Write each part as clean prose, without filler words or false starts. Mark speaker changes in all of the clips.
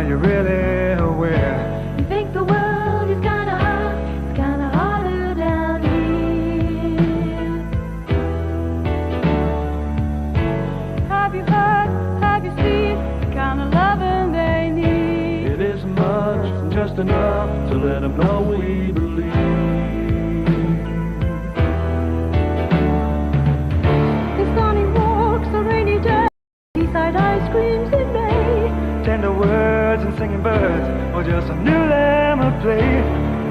Speaker 1: Are you really aware?
Speaker 2: You think the world is kinda hard, it's kinda harder down here. Have you heard, have you seen the kind of loving they need?
Speaker 1: It isn't much, just enough to let them know we believe.
Speaker 2: The sunny walks, the rainy day, seaside ice creams in May.
Speaker 1: Tender words and singing birds, or just a new lemon play.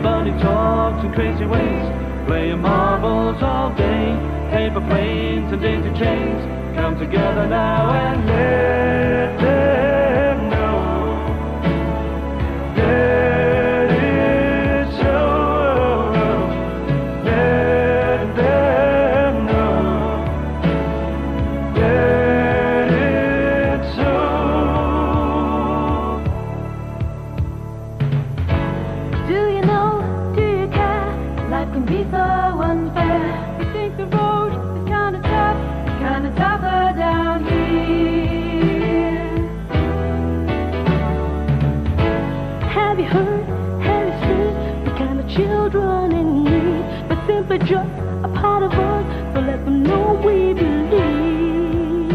Speaker 1: Funny talks and crazy ways, playing marbles all day. Paper planes and daisy chains, come together now and let them know that it's so. Let them know that it's so.
Speaker 2: Do you know, do you care? Life can be so unfair. You think the road is kinda tougher down here. Have you heard, have you seen the kind of children in need? But simply just a part of us, so let them know we believe.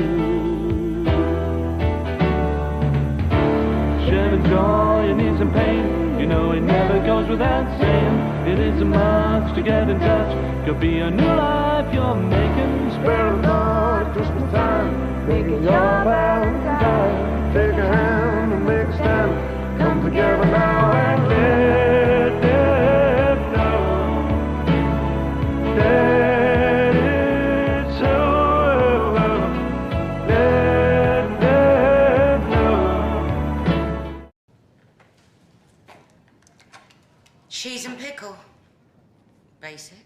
Speaker 1: Sharing joy and ease and pain, you know it never goes without saying. It isn't much to get in touch, could be a new life you're making. Spare a thought, Christmas time, make it your Valentine. Take a hand and make a stand, come together now and let them know that it's so. Let them know.
Speaker 3: Cheese and pickle. Basic.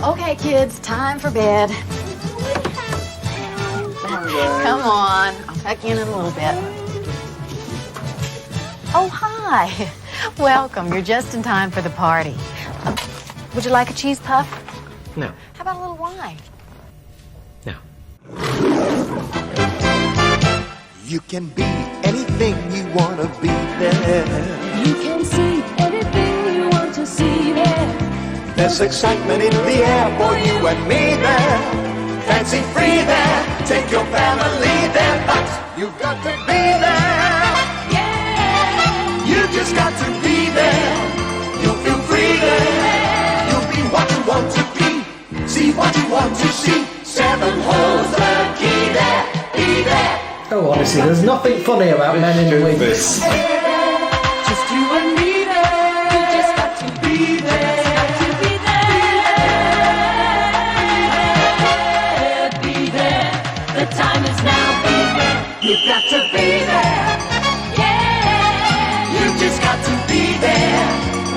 Speaker 4: Okay, kids, time for bed. Come on, I'll tuck you in a little bit. Oh, hi. Welcome. You're just in time for the party. Would you like a cheese puff?
Speaker 5: No.
Speaker 4: How about a little wine?
Speaker 5: No.
Speaker 6: You can be anything you want to be there.
Speaker 2: You can see anything you want to see there.
Speaker 6: There's excitement in the air for you and me there. Fancy free there. Take your family there, but you've got to be there.
Speaker 2: Yeah.
Speaker 6: You just got to be there. You'll feel free there. You'll be what you want to be. See what you want to see. 7 holes the key there. Be there.
Speaker 5: Oh, honestly, there's nothing funny about men in wigs.
Speaker 6: Just you and me there.
Speaker 2: You just got to
Speaker 6: Be there.
Speaker 2: to be there. Be there. The time is now. Be there.
Speaker 6: You've got to be there.
Speaker 2: Yeah.
Speaker 6: You just got to be there.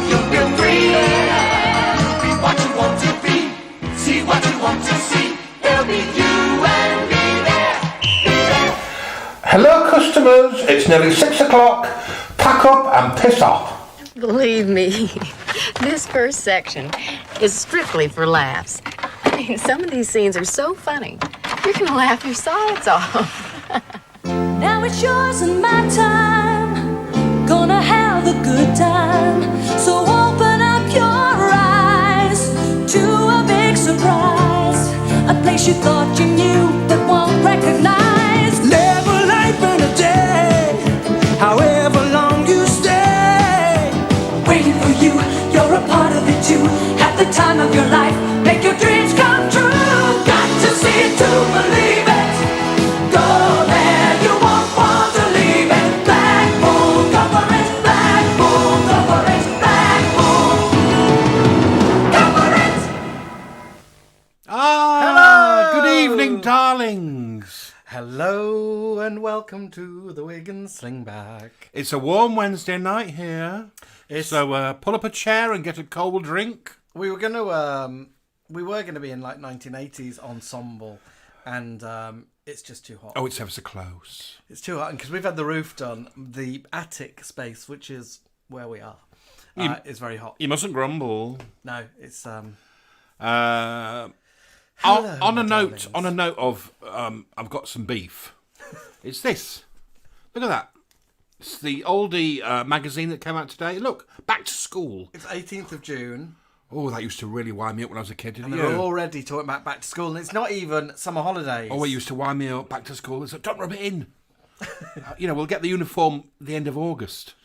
Speaker 6: You'll feel free there. You'll be what you want to be. See what you want to see. There'll be you and me there. Be there.
Speaker 7: Hello customers, it's nearly 6 o'clock. Pack up and piss off.
Speaker 4: Believe me, this first section is strictly for laughs. I mean, some of these scenes are so funny, you're gonna laugh your sides off.
Speaker 2: Now it's yours and my time. Gonna have a good time. So open up your eyes to a big surprise. A place you thought you knew but won't recognize.
Speaker 8: Live a life in a day, however long you stay.
Speaker 2: Waiting for you, you're a part of it too. Have the time of your life, make your dreams come true. Got to see it to believe it. Go there, you won't want to leave it. Black moon, go for it. Black moon, go for it. Black moon, go for it.
Speaker 9: Hello! Good evening, darlings.
Speaker 5: Hello and welcome to the Wig Slingback.
Speaker 9: It's a warm Wednesday night here. So pull up a chair and get a cold drink.
Speaker 5: We were going to we were going to be in like 1980s ensemble, and it's just too hot.
Speaker 9: Oh, it's ever so close.
Speaker 5: It's too hot, and because we've had the roof done, the attic space, which is where we are, is very hot.
Speaker 9: You mustn't grumble.
Speaker 5: No, it's
Speaker 9: On a note of, I've got some beef. It's this. Look at that. It's the oldie magazine that came out today. Look, Back to School.
Speaker 5: It's 18th of June.
Speaker 9: Oh, that used to really wind me up when I was a kid, didn't
Speaker 5: And
Speaker 9: you?
Speaker 5: they're already talking about back to school, and it's not even summer holidays.
Speaker 9: Oh, it used to wind me up. Back to school. It's like, don't rub it in. We'll get the uniform at the end of August.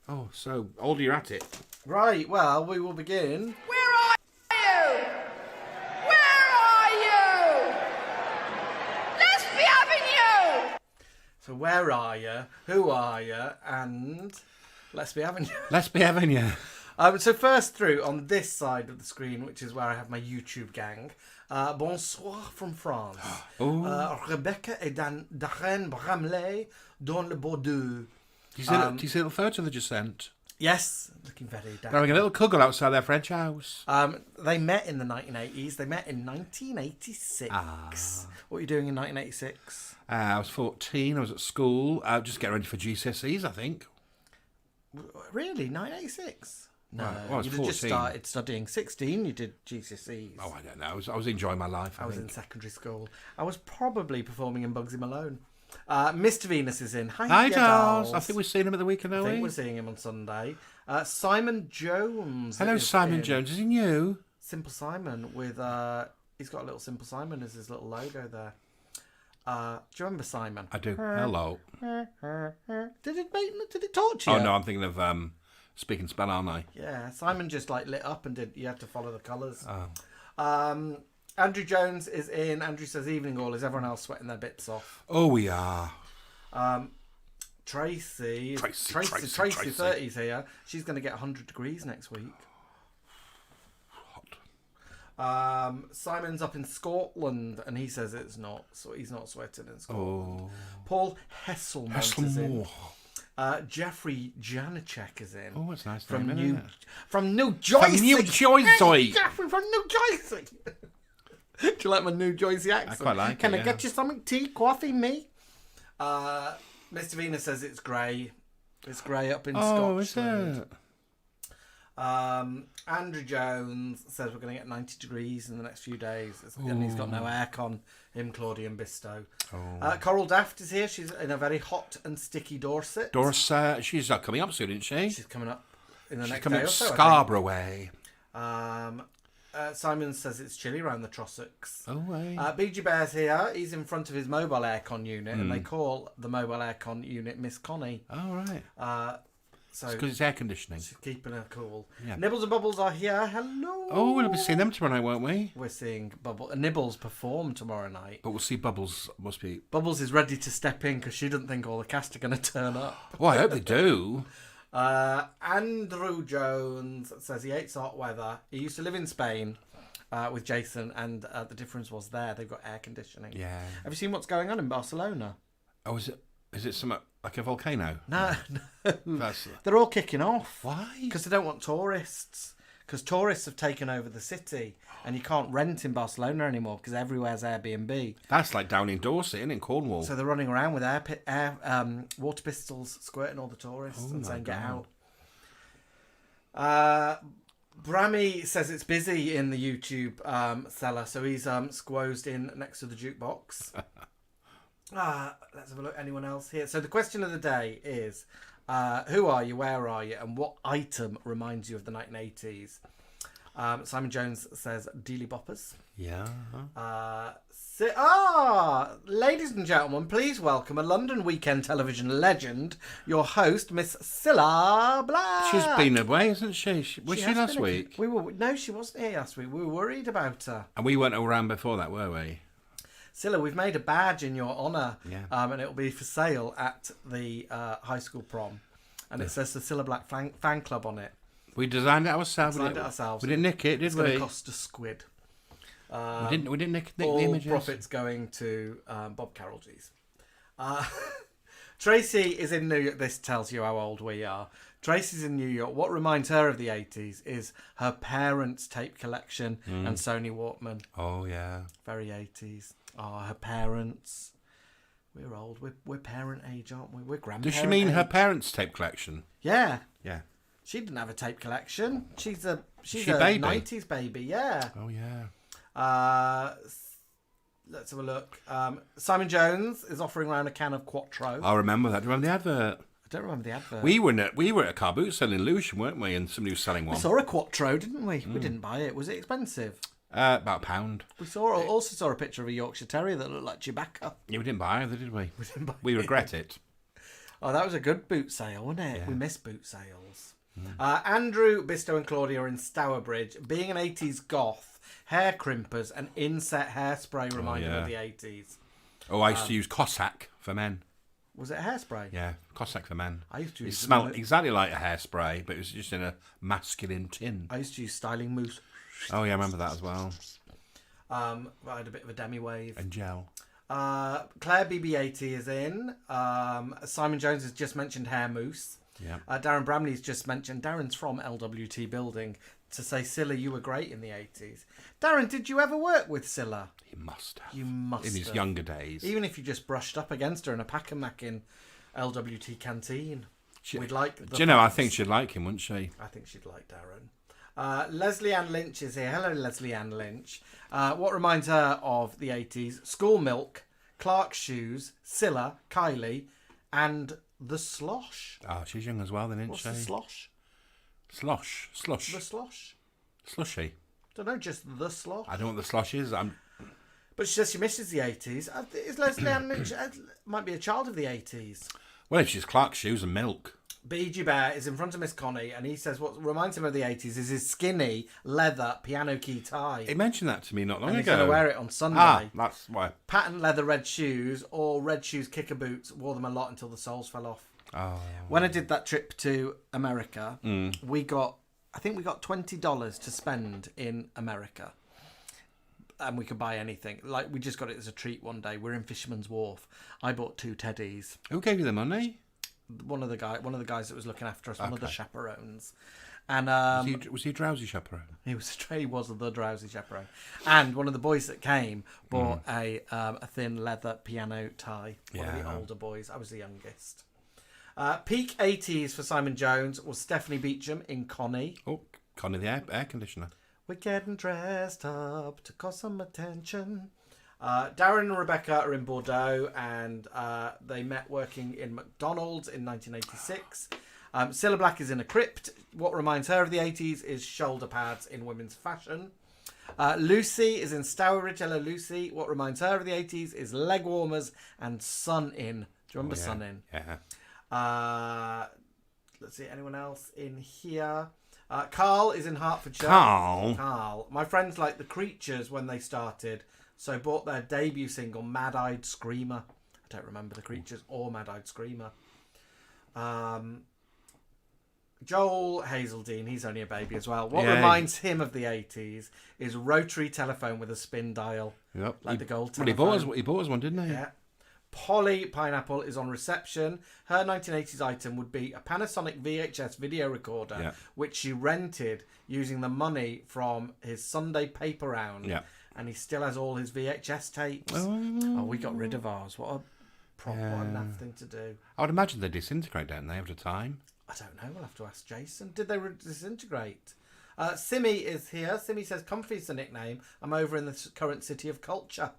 Speaker 9: Oh, so oldie, you're at it.
Speaker 5: Right, well, we will begin.
Speaker 6: Where are you? Where are you? Leslie Avenue!
Speaker 5: So where are you? Who are you? And let's be having you.
Speaker 9: Let's be having you.
Speaker 5: So first through on this side of the screen, which is where I have my YouTube gang. Bonsoir from France. Rebecca et Darren Bramley dans le Bordeaux.
Speaker 9: Do you see the little photo they just sent?
Speaker 5: Yes, looking very
Speaker 9: They're having a little cuddle outside their French house.
Speaker 5: They met in the 1980s. They met in 1986. What were you doing in 1986?
Speaker 9: I was 14. I was at school. Just getting ready for GCSEs, I think.
Speaker 5: Really? 1986? No,
Speaker 9: Right, well, I was
Speaker 5: you just
Speaker 9: 14.
Speaker 5: started studying. 16, you did GCSEs.
Speaker 9: Oh, I don't know. I was enjoying my life.
Speaker 5: I was in secondary school. I was probably performing in Bugsy Malone. Mr. Venus is in.
Speaker 9: Hi,
Speaker 5: dear
Speaker 9: dolls. I think we've seen him at the weekend,
Speaker 5: I
Speaker 9: haven't
Speaker 5: think
Speaker 9: we?
Speaker 5: we're seeing him on Sunday. Simon Jones.
Speaker 9: Hello,
Speaker 5: is
Speaker 9: Simon
Speaker 5: in.
Speaker 9: Jones. Is he new?
Speaker 5: Simple Simon with he's got a little Simple Simon as his little logo there. Do you remember Simon?
Speaker 9: I do. Hello.
Speaker 5: Did it talk to you?
Speaker 9: Oh, no, I'm thinking of Speaking Spell, aren't I?
Speaker 5: Yeah, Simon just like lit up and you had to follow the colours.
Speaker 9: Oh.
Speaker 5: Andrew Jones is in. Andrew says evening all. Is everyone else sweating their bits off?
Speaker 9: Oh, we are.
Speaker 5: Tracy 30's here. She's going to get 100 degrees next week.
Speaker 9: Hot.
Speaker 5: Simon's up in Scotland and he says it's not. So he's not sweating in Scotland.
Speaker 9: Oh.
Speaker 5: Paul Hesselmont is in.
Speaker 9: Jeffrey
Speaker 5: Janacek is in.
Speaker 9: Oh, that's nice.
Speaker 5: From
Speaker 9: name,
Speaker 5: New
Speaker 9: isn't it?
Speaker 5: from New Jersey.
Speaker 9: From New Jersey.
Speaker 5: Jeffrey from New Jersey. Do you like my New Jersey accent?
Speaker 9: I quite like
Speaker 5: Can
Speaker 9: it,
Speaker 5: I get you something? Tea, coffee, me? Mr. Venus says it's grey. It's grey up in Scotland.
Speaker 9: Is it?
Speaker 5: Andrew Jones says we're going to get 90 degrees in the next few days. And he's got no aircon. Him, Claudia and Bistow. Coral Daft is here. She's in a very hot and sticky Dorset.
Speaker 9: Dorset. She's coming up soon, isn't she?
Speaker 5: She's coming up in the
Speaker 9: She's
Speaker 5: next
Speaker 9: coming
Speaker 5: day
Speaker 9: up
Speaker 5: or so,
Speaker 9: Scarborough way.
Speaker 5: Simon says it's chilly around the Trossachs.
Speaker 9: Oh, way.
Speaker 5: BG Bear's here. He's in front of his mobile aircon unit, and they call the mobile aircon unit Miss Connie.
Speaker 9: Oh, right.
Speaker 5: So
Speaker 9: because it's air conditioning.
Speaker 5: she's keeping her cool.
Speaker 9: Yeah.
Speaker 5: Nibbles and Bubbles are here. Hello.
Speaker 9: Oh, we'll be seeing them tomorrow night, won't we?
Speaker 5: We're seeing Nibbles perform tomorrow night.
Speaker 9: But we'll see Bubbles. Must be.
Speaker 5: Bubbles is ready to step in because she doesn't think all the cast are going to turn up.
Speaker 9: Oh, I hope they do.
Speaker 5: Andrew Jones says he hates hot weather. He used to live in Spain with Jason, and the difference was there they've got air conditioning.
Speaker 9: Yeah.
Speaker 5: Have you seen what's going on in Barcelona?
Speaker 9: Oh, is it something like a volcano?
Speaker 5: No.
Speaker 9: That's...
Speaker 5: They're all kicking off.
Speaker 9: Why?
Speaker 5: Because they don't want tourists. Because tourists have taken over the city, and you can't rent in Barcelona anymore because everywhere's Airbnb.
Speaker 9: That's like down in Dorset, in Cornwall.
Speaker 5: So they're running around with water pistols, squirting all the tourists and saying, "Get out." Brammy says it's busy in the YouTube cellar, so he's squozed in next to the jukebox. Let's have a look. Anyone else here? So the question of the day is, who are you, where are you, and what item reminds you of the 1980s? Simon Jones says Dealey Boppers.
Speaker 9: Yeah.
Speaker 5: Ladies and gentlemen, please welcome a London weekend television legend, your host, Miss Cilla Black.
Speaker 9: She's been away, hasn't she? Was she last week?
Speaker 5: No, she wasn't here last week. We were worried about her.
Speaker 9: And we weren't around before that, were we?
Speaker 5: Cilla, we've made a badge in your honour,
Speaker 9: Yeah.
Speaker 5: and it'll be for sale at the high school prom. And it says the Cilla Black fan club on it.
Speaker 9: We designed it ourselves.
Speaker 5: We
Speaker 9: didn't nick it, did
Speaker 5: it's
Speaker 9: we?
Speaker 5: going to cost a squid.
Speaker 9: We didn't nick the
Speaker 5: All
Speaker 9: images.
Speaker 5: profits going to Bob Carroll, Tracy is in New York. This tells you how old we are. Tracy's in New York. What reminds her of the 80s is her parents' tape collection and Sony Walkman.
Speaker 9: Oh, yeah.
Speaker 5: Very 80s. Oh, her parents. We're old. We're parent age, aren't we? We're grandparent
Speaker 9: Does she mean
Speaker 5: age.
Speaker 9: her parents' tape collection?
Speaker 5: Yeah.
Speaker 9: Yeah.
Speaker 5: She didn't have a tape collection. She's a
Speaker 9: baby?
Speaker 5: 90s baby, yeah.
Speaker 9: Oh, yeah.
Speaker 5: Let's have a look. Simon Jones is offering around a can of Quattro.
Speaker 9: I remember that. Do you remember the advert?
Speaker 5: I don't remember the advert.
Speaker 9: We were at a car boot sale in Lewisham, weren't we? And somebody was selling one.
Speaker 5: We saw a Quattro, didn't we? We didn't buy it. Was it expensive?
Speaker 9: About £1.
Speaker 5: We also saw a picture of a Yorkshire Terrier that looked like Chewbacca.
Speaker 9: Yeah, we didn't buy either, did we?
Speaker 5: We didn't buy
Speaker 9: We
Speaker 5: it.
Speaker 9: regret it.
Speaker 5: Oh, that was a good boot sale, wasn't it?
Speaker 9: Yeah.
Speaker 5: We miss boot sales. Andrew, Bisto and Claudia are in Stourbridge. Being an 80s goth, hair crimpers and inset hairspray reminded me of the 80s.
Speaker 9: Oh, I used to use Cossack for men.
Speaker 5: Was it hairspray?
Speaker 9: Yeah, Cossack for men.
Speaker 5: I used to
Speaker 9: It
Speaker 5: use
Speaker 9: smelled exactly like a hairspray, but it was just in a masculine tin.
Speaker 5: I used to use styling mousse.
Speaker 9: Oh, yeah, I remember that as well.
Speaker 5: I had a bit of a demi-wave.
Speaker 9: And gel.
Speaker 5: Claire BB80 is in. Simon Jones has just mentioned hair mousse.
Speaker 9: Yeah.
Speaker 5: Darren Bramley's just mentioned. Darren's from LWT Building to say, Scylla, you were great in the 80s. Darren, did you ever work with Scylla?
Speaker 9: He must have.
Speaker 5: You must
Speaker 9: in his
Speaker 5: have.
Speaker 9: younger days.
Speaker 5: Even if you just brushed up against her in a pack and mac in LWT canteen. We'd like.
Speaker 9: Do you know, I think she'd like him, wouldn't she?
Speaker 5: I think she'd like Darren. Leslie Ann Lynch is here. Hello, Leslie Ann Lynch. What reminds her of the 80s? School Milk, Clark's Shoes, Scylla, Kylie, and The Slosh.
Speaker 9: Oh, she's young as well, then, isn't
Speaker 5: What's
Speaker 9: she?
Speaker 5: the Slosh?
Speaker 9: Slush.
Speaker 5: The Slosh?
Speaker 9: Slushy.
Speaker 5: Don't know, just The Slosh.
Speaker 9: I don't know what the slush is.
Speaker 5: But she says she misses the 80s. Is Leslie Ann Lynch might be a child of the 80s?
Speaker 9: Well, if she's Clark's Shoes and Milk.
Speaker 5: BG Bear is in front of Miss Connie, and he says what reminds him of the 80s is his skinny leather piano key tie.
Speaker 9: He mentioned that to me not long
Speaker 5: And
Speaker 9: ago.
Speaker 5: he's going to wear it on Sunday.
Speaker 9: Ah, that's why.
Speaker 5: Patent leather red shoes or red shoes kicker boots. Wore them a lot until the soles fell off.
Speaker 9: Oh.
Speaker 5: When I did that trip to America, we got $20 to spend in America. And we could buy anything. Like, we just got it as a treat one day. We're in Fisherman's Wharf. I bought 2 teddies.
Speaker 9: Who gave you the money?
Speaker 5: One of the guys that was looking after us, one of the chaperones. And
Speaker 9: was he a drowsy chaperone?
Speaker 5: he was the drowsy chaperone. And one of the boys that came bought a thin leather piano tie. One of the older boys. I was the youngest. Peak 80s for Simon Jones was Stephanie Beecham in Connie.
Speaker 9: Oh, Connie the air conditioner.
Speaker 5: We're getting dressed up to cause some attention. Darren and Rebecca are in Bordeaux, and they met working in McDonald's in 1986. Cilla Black is in a crypt. What reminds her of the 80s is shoulder pads in women's fashion. Lucy is in Stourbridge. Hello, Lucy. What reminds her of the 80s is leg warmers and Sun In. Do you remember Sun In?
Speaker 9: Yeah.
Speaker 5: Let's see, anyone else in here? Carl is in Hertfordshire.
Speaker 9: Carl.
Speaker 5: My friends liked the Creatures when they started, so bought their debut single, Mad Eyed Screamer. I don't remember the Creatures or Mad Eyed Screamer. Joel Hazeldine, he's only a baby as well. What reminds him of the 80s is rotary telephone with a spin dial.
Speaker 9: Yep.
Speaker 5: Like the gold
Speaker 9: Well,
Speaker 5: telephone.
Speaker 9: he bought us one, didn't he?
Speaker 5: Yeah. Polly Pineapple is on reception. Her 1980s item would be a Panasonic VHS video recorder, which she rented using the money from his Sunday paper round.
Speaker 9: Yeah.
Speaker 5: And he still has all his VHS tapes. Oh, we got rid of ours. What a naff thing to do.
Speaker 9: I would imagine they disintegrate, don't they, over time?
Speaker 5: I don't know. We'll have to ask Jason. Did they disintegrate? Simi is here. Simi says, Comfy's the nickname. I'm over in the current city of culture.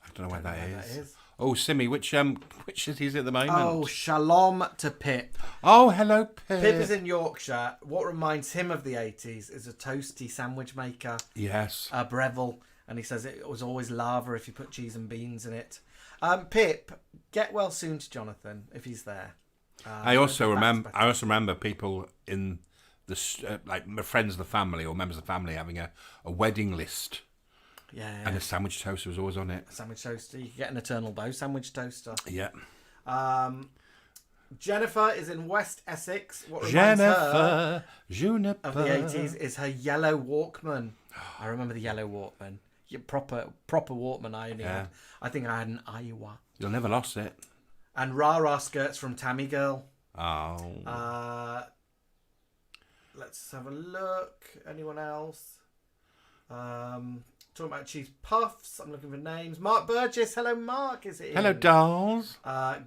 Speaker 9: I don't know where that is. Oh, Simi, which city is it at the moment?
Speaker 5: Oh, shalom to Pip.
Speaker 9: Oh, hello, Pip.
Speaker 5: Pip is in Yorkshire. What reminds him of the 80s is a toasty sandwich maker.
Speaker 9: Yes.
Speaker 5: A Breville. And he says it was always lava if you put cheese and beans in it. Pip, get well soon to Jonathan, if he's there.
Speaker 9: I also remember people in the like my friends of the family or members of the family having a wedding list.
Speaker 5: Yeah.
Speaker 9: And a sandwich toaster was always on it.
Speaker 5: A sandwich toaster. You can get an Eternal Bow sandwich toaster.
Speaker 9: Yeah.
Speaker 5: Jennifer is in West Essex. What reminds her of the 80s is her yellow Walkman. I remember the yellow Walkman. Proper Walkman I only had. I think I had an Iowa.
Speaker 9: You'll never lost it.
Speaker 5: And rah-rah skirts from Tammy Girl.
Speaker 9: Oh.
Speaker 5: Let's have a look. Anyone else? Talking about cheese puffs. I'm looking for names. Mark Burgess. Hello, Mark. Is it in?
Speaker 9: Hello, dolls.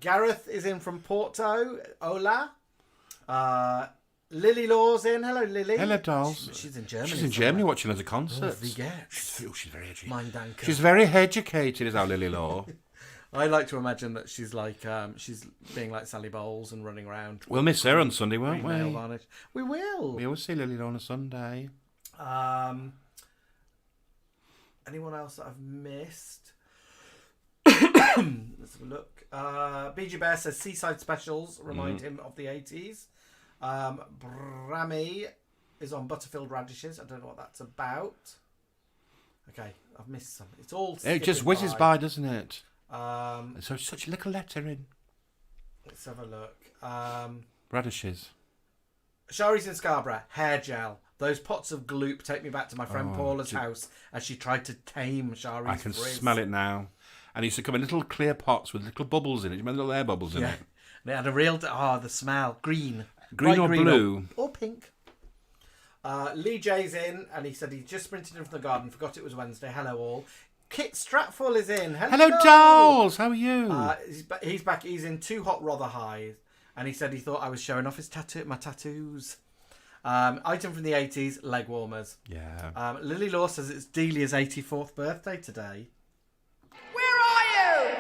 Speaker 5: Gareth is in from Porto. Hola. Lily Law's in. Hello, Lily.
Speaker 9: Hello, dolls.
Speaker 5: She's in Germany.
Speaker 9: She's in Germany watching loads of concerts.
Speaker 5: Wie geht's?
Speaker 9: She's very educated.
Speaker 5: Mein Danke.
Speaker 9: She's very educated, is our Lily Law.
Speaker 5: I like to imagine that she's like she's being like Sally Bowles and running around.
Speaker 9: We'll miss her on Sunday, won't we?
Speaker 5: Nail varnish. We will.
Speaker 9: We always see Lily Law on a Sunday.
Speaker 5: Anyone else that I've missed? Let's have a look. BG Bear says Seaside Specials remind him of the 80s. Brammy is on Butterfield Radishes. I don't know what that's about. Okay, I've missed some. It's all
Speaker 9: It just whizzes by, doesn't it?
Speaker 5: And
Speaker 9: so such little lettering.
Speaker 5: Let's have a look.
Speaker 9: Radishes.
Speaker 5: Shari's in Scarborough. Hair gel. Those pots of gloop take me back to my friend Paula's house as she tried to tame Shari's
Speaker 9: I can
Speaker 5: frizz.
Speaker 9: smell it now. And it used to come in little clear pots with little bubbles in it. You remember little air bubbles in it?
Speaker 5: And it had a real... the smell. Green.
Speaker 9: Green
Speaker 5: Bright
Speaker 9: or blue?
Speaker 5: Or pink. Lee J's in, and he said he just sprinted in from the garden, forgot it was Wednesday. Hello, all. Kit Stratful is in.
Speaker 9: Hello, dolls. How are you?
Speaker 5: He's back. He's in Too Hot Rather High, and he said he thought I was showing off my tattoos. Item from the 80s, leg warmers.
Speaker 9: Yeah.
Speaker 5: Lily Law says it's Delia's 84th birthday today.
Speaker 6: Where are you?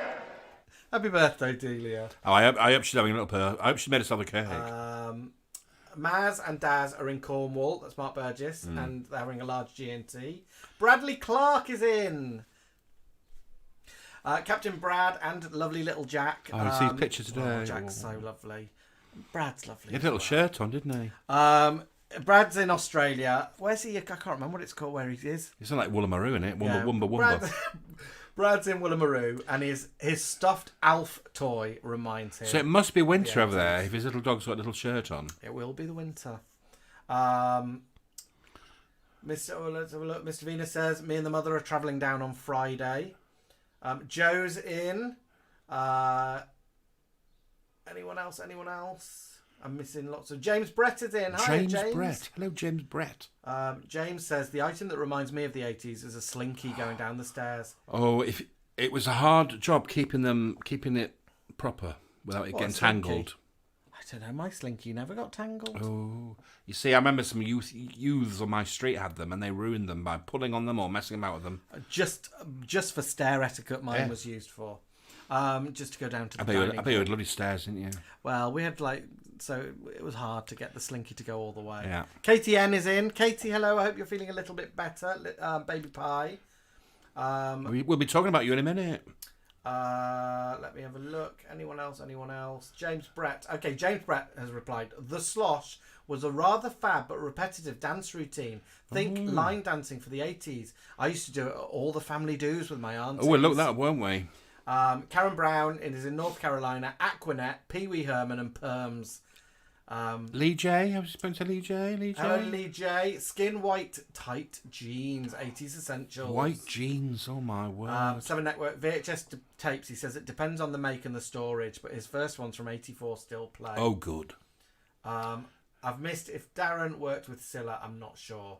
Speaker 5: Happy birthday, Delia.
Speaker 9: Oh, I hope she's having a little I hope she made herself a cake.
Speaker 5: Maz and Daz are in Cornwall. That's Mark Burgess, and they're having a large G&T. Bradley Clark is in. Captain Brad and lovely little Jack.
Speaker 9: Oh, I see his picture today.
Speaker 5: Jack's so lovely. Brad's lovely.
Speaker 9: He had a little shirt on, didn't he?
Speaker 5: Brad's in Australia. Where's he? I can't remember what it's called. Where he is.
Speaker 9: It's not like Woolloomooroo, isn't it? Wumba.
Speaker 5: Brad's in Woolloomooroo, and his stuffed Alf toy reminds him.
Speaker 9: So it must be winter over there if his little dog's got a little shirt on.
Speaker 5: It will be the winter. Let's have a look. Mr. Venus says, me and the mother are travelling down on Friday. Joe's in. Anyone else? I'm missing lots of... James Brett is in. Hi, James.
Speaker 9: Brett. Hello, James Brett.
Speaker 5: James says, the item that reminds me of the 80s is a slinky going down the stairs.
Speaker 9: Oh, if it was a hard job keeping it proper without it getting tangled.
Speaker 5: I don't know, my slinky never got tangled.
Speaker 9: Oh, you see, I remember some youths on my street had them, and they ruined them by pulling on them or messing about with them.
Speaker 5: Just for stair etiquette, mine was used for. Just to go down to the dining.
Speaker 9: I bet you had lovely stairs, didn't you?
Speaker 5: Well, we had so it was hard to get the slinky to go all the way.
Speaker 9: Yeah.
Speaker 5: Katie N is in. Katie, hello. I hope you're feeling a little bit better. Baby pie.
Speaker 9: We'll be talking about you in a minute.
Speaker 5: Let me have a look. Anyone else? James Brett. Okay, James Brett has replied. The slosh was a rather fab but repetitive dance routine. Think line dancing for the 80s. I used to do it at all the family do's with my aunties.
Speaker 9: Oh, we'll look that up, won't we?
Speaker 5: Karen Brown is in North Carolina. Aquanet, Pee Wee Herman and Perms.
Speaker 9: Lee J. Have you spoken to Lee J?
Speaker 5: Hello, Lee J. Skin white tight jeans, 80s essentials.
Speaker 9: White jeans, oh my word.
Speaker 5: 7 Network VHS tapes. He says it depends on the make and the storage, but his first ones from 84 still play.
Speaker 9: Oh, good.
Speaker 5: I've missed if Darren worked with Scylla. I'm not sure.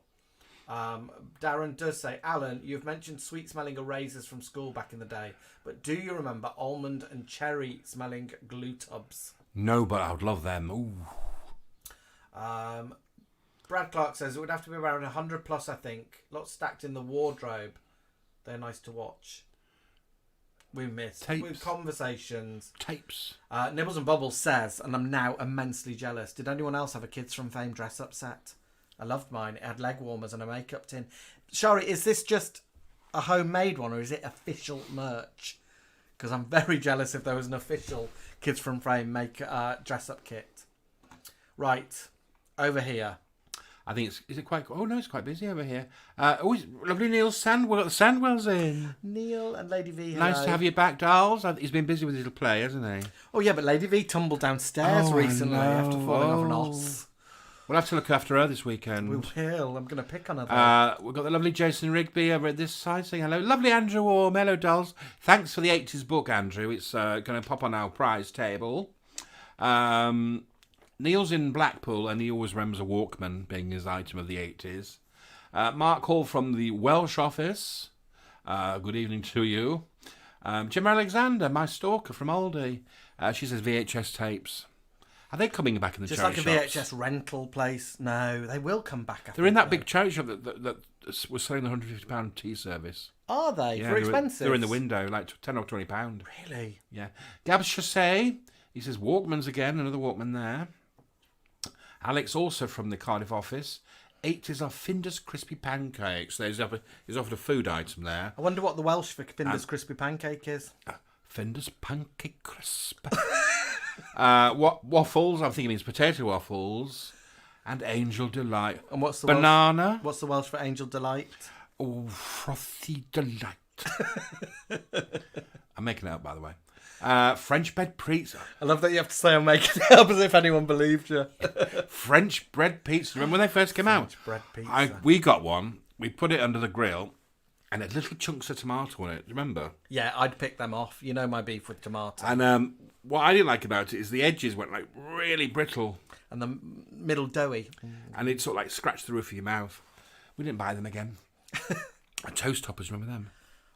Speaker 5: Darren does say, Alan, you've mentioned sweet-smelling erasers from school back in the day, but do you remember almond and cherry-smelling glue tubs?
Speaker 9: No, but I would love them. Ooh.
Speaker 5: Brad Clark says it would have to be around 100 plus, I think. Lots stacked in the wardrobe. They're nice to watch. We missed.
Speaker 9: Tapes.
Speaker 5: With conversations.
Speaker 9: Tapes.
Speaker 5: Nibbles and Bubbles says, and I'm now immensely jealous, did anyone else have a Kids from Fame dress-up set? I loved mine. It had leg warmers and a makeup tin. Shari, is this just a homemade one or is it official merch? Because I'm very jealous if there was an official Kids from Fame dress-up kit. Right. Over here.
Speaker 9: I think is it quite... Oh, no, it's quite busy over here. Lovely Neil Sandwell. Got the Sandwells in.
Speaker 5: Neil and Lady V, hello.
Speaker 9: Nice to have you back, dolls. He's been busy with his little play, hasn't he?
Speaker 5: Oh, yeah, but Lady V tumbled downstairs recently after falling off an os.
Speaker 9: We'll have to look after her this weekend.
Speaker 5: We will. I'm going to pick on her, though.
Speaker 9: We've got the lovely Jason Rigby over at this side saying hello. Lovely Andrew Warm. Hello, dolls. Thanks for the 80s book, Andrew. It's going to pop on our prize table. Neil's in Blackpool, and he always remembers a Walkman being his item of the 80s. Mark Hall from the Welsh office. Good evening to you. Jim Alexander, my stalker from Aldi. She says VHS tapes. Are they coming back in the
Speaker 5: Just
Speaker 9: charity
Speaker 5: like a
Speaker 9: shops?
Speaker 5: VHS rental place. No, they will come back.
Speaker 9: They're in that big charity shop that was selling the £150 tea service.
Speaker 5: Are they?
Speaker 9: Yeah,
Speaker 5: For expensive?
Speaker 9: They're in the window, like £10 or £20.
Speaker 5: Really?
Speaker 9: Yeah. Gab Chassé, he says Walkmans again, another Walkman there. Alex, also from the Cardiff office. 80s are Finder's Crispy Pancakes. He's offered a food item there.
Speaker 5: I wonder what the Welsh for Finder's Crispy Pancake is.
Speaker 9: Finder's Pancake Crisp. Waffles, I'm thinking it means potato waffles. And Angel Delight.
Speaker 5: And what's the
Speaker 9: Banana.
Speaker 5: Welsh? What's the Welsh for Angel Delight?
Speaker 9: Oh, frothy delight. I'm making it up, by the way. French bread pizza.
Speaker 5: I love that you have to say I'm making it up as if anyone believed you.
Speaker 9: French bread pizza. Remember when they first came out?
Speaker 5: Bread pizza.
Speaker 9: We got one. We put it under the grill and had little chunks of tomato on it. Do you remember?
Speaker 5: Yeah, I'd pick them off. You know my beef with tomato.
Speaker 9: And what I didn't like about it is the edges went like really brittle.
Speaker 5: And the middle doughy.
Speaker 9: And it sort of like scratched the roof of your mouth. We didn't buy them again. Toast toppers, remember them?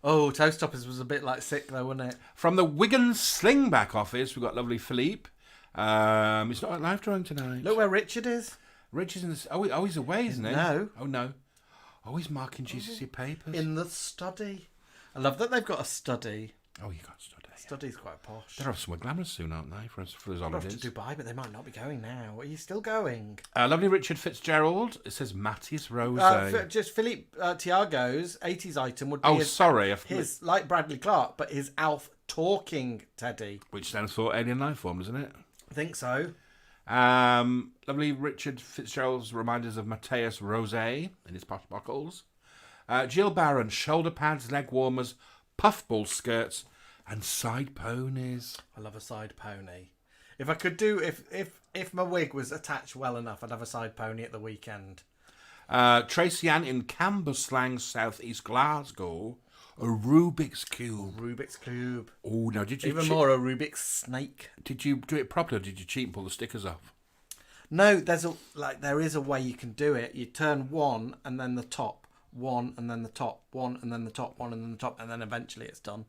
Speaker 5: Oh, Toast Toppers was a bit like sick though, wasn't it?
Speaker 9: From the Wig Slingback office, we've got lovely Philippe. He's not at live drawing tonight.
Speaker 5: Look where Richard is.
Speaker 9: Richard's in the... Oh, he's away, isn't he?
Speaker 5: No.
Speaker 9: Oh, no. Oh, he's marking GCSE papers.
Speaker 5: In the study. I love that they've got a study.
Speaker 9: Oh, you got a study.
Speaker 5: Study's quite posh.
Speaker 9: They're off somewhere glamorous soon, aren't they, for his
Speaker 5: They're off
Speaker 9: holidays?
Speaker 5: to Dubai, but they might not be going now. Are you still going?
Speaker 9: Lovely Richard Fitzgerald. It says Mattis Rose.
Speaker 5: Just Philippe Tiago's 80s item would be his, like Bradley Clark, but his Alf talking teddy.
Speaker 9: Which stands for Alien Life Form, doesn't it?
Speaker 5: I think so.
Speaker 9: Lovely Richard Fitzgerald's reminders of Mateus Rose in his posh buckles. Jill Barron, shoulder pads, leg warmers, puffball skirts, and side ponies.
Speaker 5: I love a side pony. If I could do, if my wig was attached well enough, I'd have a side pony at the weekend.
Speaker 9: Tracy Ann in Cambuslang, South East Glasgow. A Rubik's Cube.
Speaker 5: Rubik's Cube.
Speaker 9: Oh, now did you...
Speaker 5: Even more, a Rubik's Snake.
Speaker 9: Did you do it properly, or did you cheat and pull the stickers off?
Speaker 5: No, there is a way you can do it. You turn one and then the top, one and then the top, one and then the top, one and then the top, and then eventually it's done.